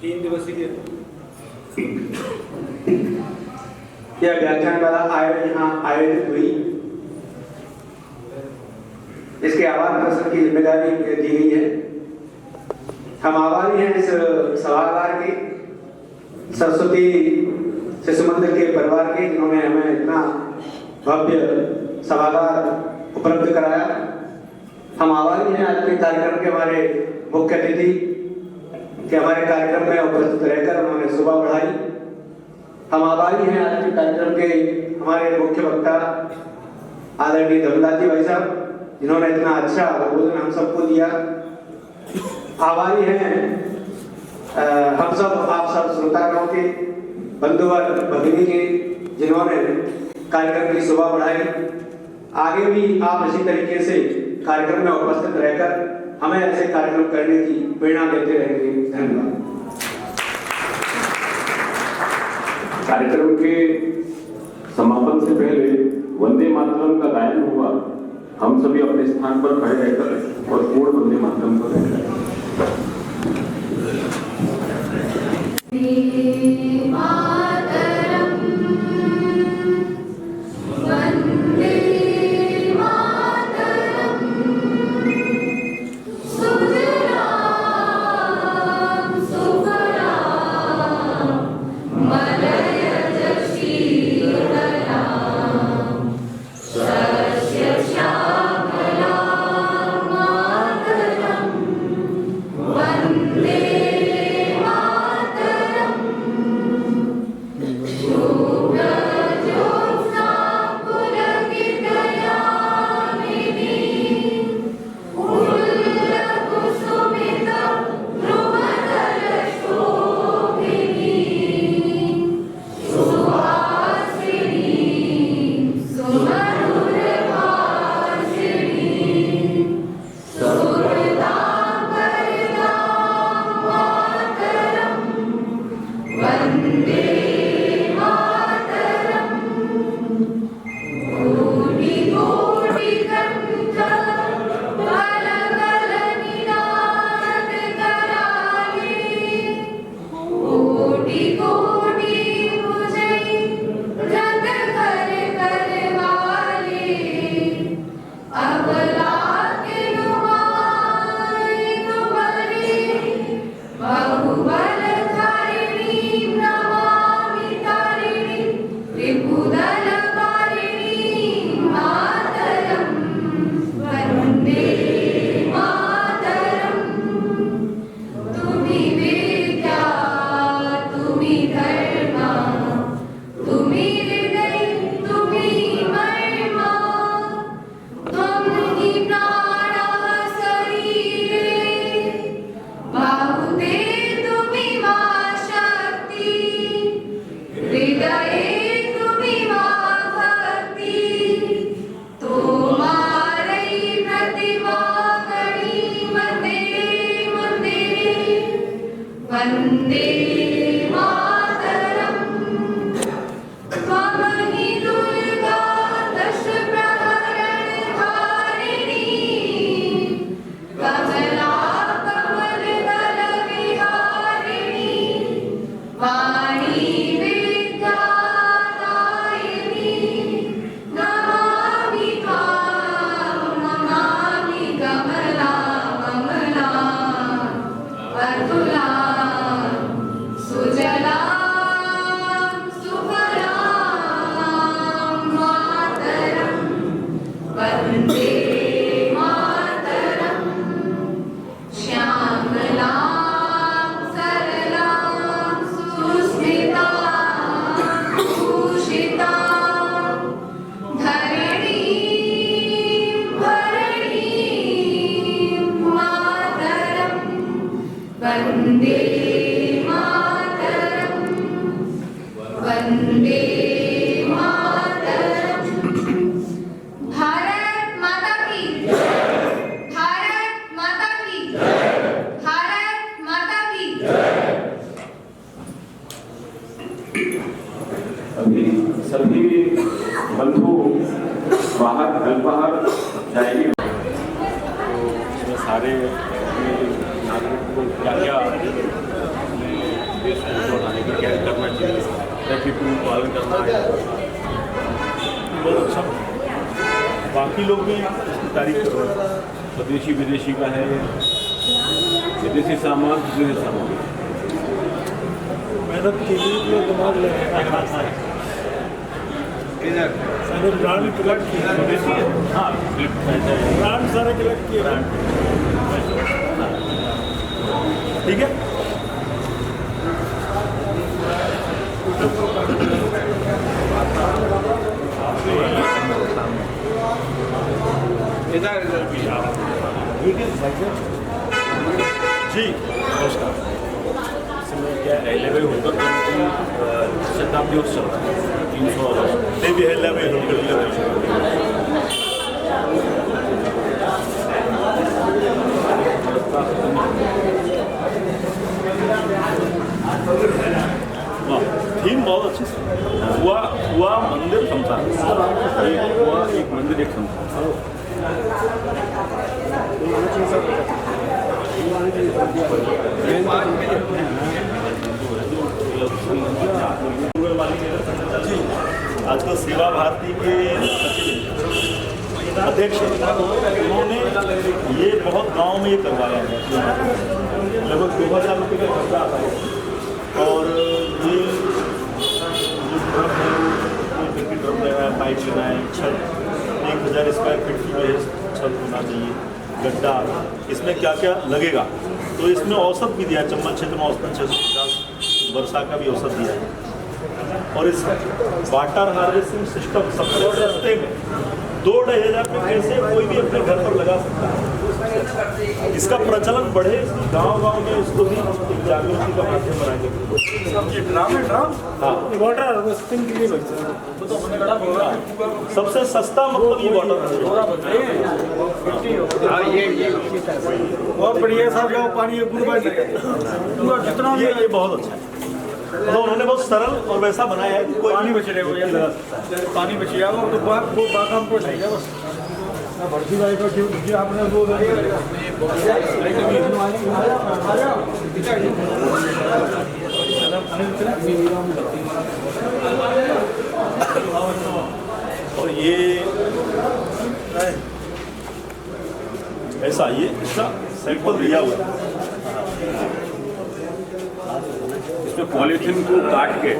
3 दिवसीय यह व्याख्यानमाला यहाँ आयोजित हुई। इसके आभार प्रदर्शन की जिम्मेदारी दी गई है। हम आभारी हैं इस सभागार के, सरस्वती शिशु मंदिर के परिवार के, जिन्होंने हमें इतना भव्य सभागार उपलब्ध कराया। हम आभारी हैं आज के कार्यक्रम के हमारे मुख्य अतिथि कि हमारे कार्यक्रम में उपस्थित रहकर उन्होंने शोभा बढ़ाई। हम आभारी हैं आज के कार्यक्रम के हमारे मुख्य वक्ता आदरणीय धर्मदास जी भाई साहब, जिन्होंने इतना अच्छा प्रबोधन हम सबको दिया। आभारी हैं हम सब, आप सब श्रोतागणों के, बंधुवर्ग, भगिनी के, जिन्होंने कार्यक्रम की शोभा बढ़ाई। आगे भी आप इसी तरीके से कार्यक्रम में उपस्थित रहकर हमें ऐसे कार्यक्रम करने की प्रेरणा देते रहेंगे। धन्यवाद। कार्यक्रम के समापन से पहले वंदे मातरम का गायन हुआ। हम सभी अपने स्थान पर खड़े रहकर और पूर्ण वंदे मातरम को गाएंगे। वंदे मातरम। भारत माता की भारत माता की भारत माता की। अभी सभी बंधु बाहर अल्पाहार जाएंगे। इसमें सारे नागरिक को क्या क्या देश को बनाने की क्या करना चाहिए, ट्रैफिक रूल पालन करना है, बहुत अच्छा। बाकी लोग भी इसकी तारीफ कर रहे हैं, स्वदेशी विदेशी का है, विदेशी सामान विदेशी सामान मेहनत के लिए दिमाग लगा सारे ब्रांड कलेक्ट किए, स्वदेशी है। हाँ, ब्रांड सारे कलेक्ट किए, ठीक है। जी नमस्कार। इसमें क्या एलेवे होकर शताब्दी उत्सव 300 नहीं भी एलेवे थीम बहुत अच्छी हुआ मंदिर संसार, हुआ एक मंदिर एक संसार। जी आज तो सेवा भारती के अध्यक्ष उन्होंने ये बहुत गांव में ये करवाया है, लगभग 2000 रुपये का खर्चा आता है। और ये जो ड्रम है वो ड्रम लगाया, पाइप लगाए, छत 1000 स्क्वायर फीट की जो है छत होना चाहिए, गड्ढा, इसमें क्या क्या लगेगा। तो इसमें औसत भी दिया है, चंबल क्षेत्र में औसतन 650 वर्षा का भी औसत दिया है। और इस वाटर हार्वेस्टिंग सिस्टम सबसे सस्ते में 2-2,500 में कैसे कोई भी अपने घर पर लगा सकता है। इसका प्रचलन बढ़े, गांव-गांव में इसको भी एक जागृति का माध्यम बनाएंगे। ड्राम हाँ वाटर हार्वेस्टिंग के लिए सबसे सस्ता मतलब ये वाटर बहुत बढ़िया साहब, पानी जितना ये बहुत अच्छा है। तो उन्होंने बहुत सरल और वैसा बनाया है कि कोई नहीं बच रहे, पानी बच जाएगा तो वो बात को नहीं बस भर्ती भाई को क्यों आपने वो और ये ऐसा ये इसका सैंपल दिया हुआ है। इसमें पॉलीथीन को काट के,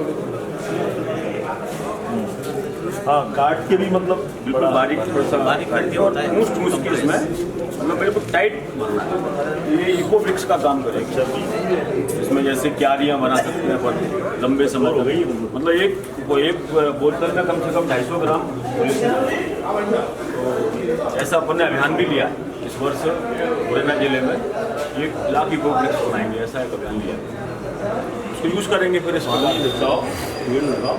हाँ काट के भी मतलब बिल्कुल बारीक थोड़ा सा बारीक काट के होता है, ठूस के इसमें मतलब बिल्कुल टाइट। ये इकोब्रिक्स का काम करेगा। इसमें जैसे क्यारियाँ बना सकते हैं पर लंबे समय हो गई, मतलब एक बोतल में कम से कम 250 ग्राम। तो ऐसा अपन ने अभियान भी लिया इस वर्ष मुरैना जिले में, 1 लाख इकोब्रिक्स बनाएंगे, ऐसा एक अभियान लिया। उसको यूज़ करेंगे, फिर इसको लगाओ, वेल लगाओ,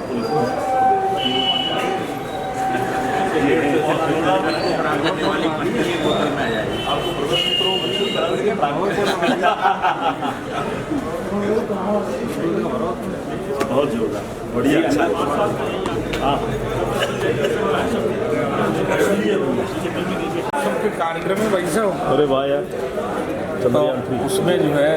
बहुत जोरदार, बढ़िया, अच्छा। हाँ कार्यक्रम में वैसा हो। अरे वाह यार, तो उसमें जो है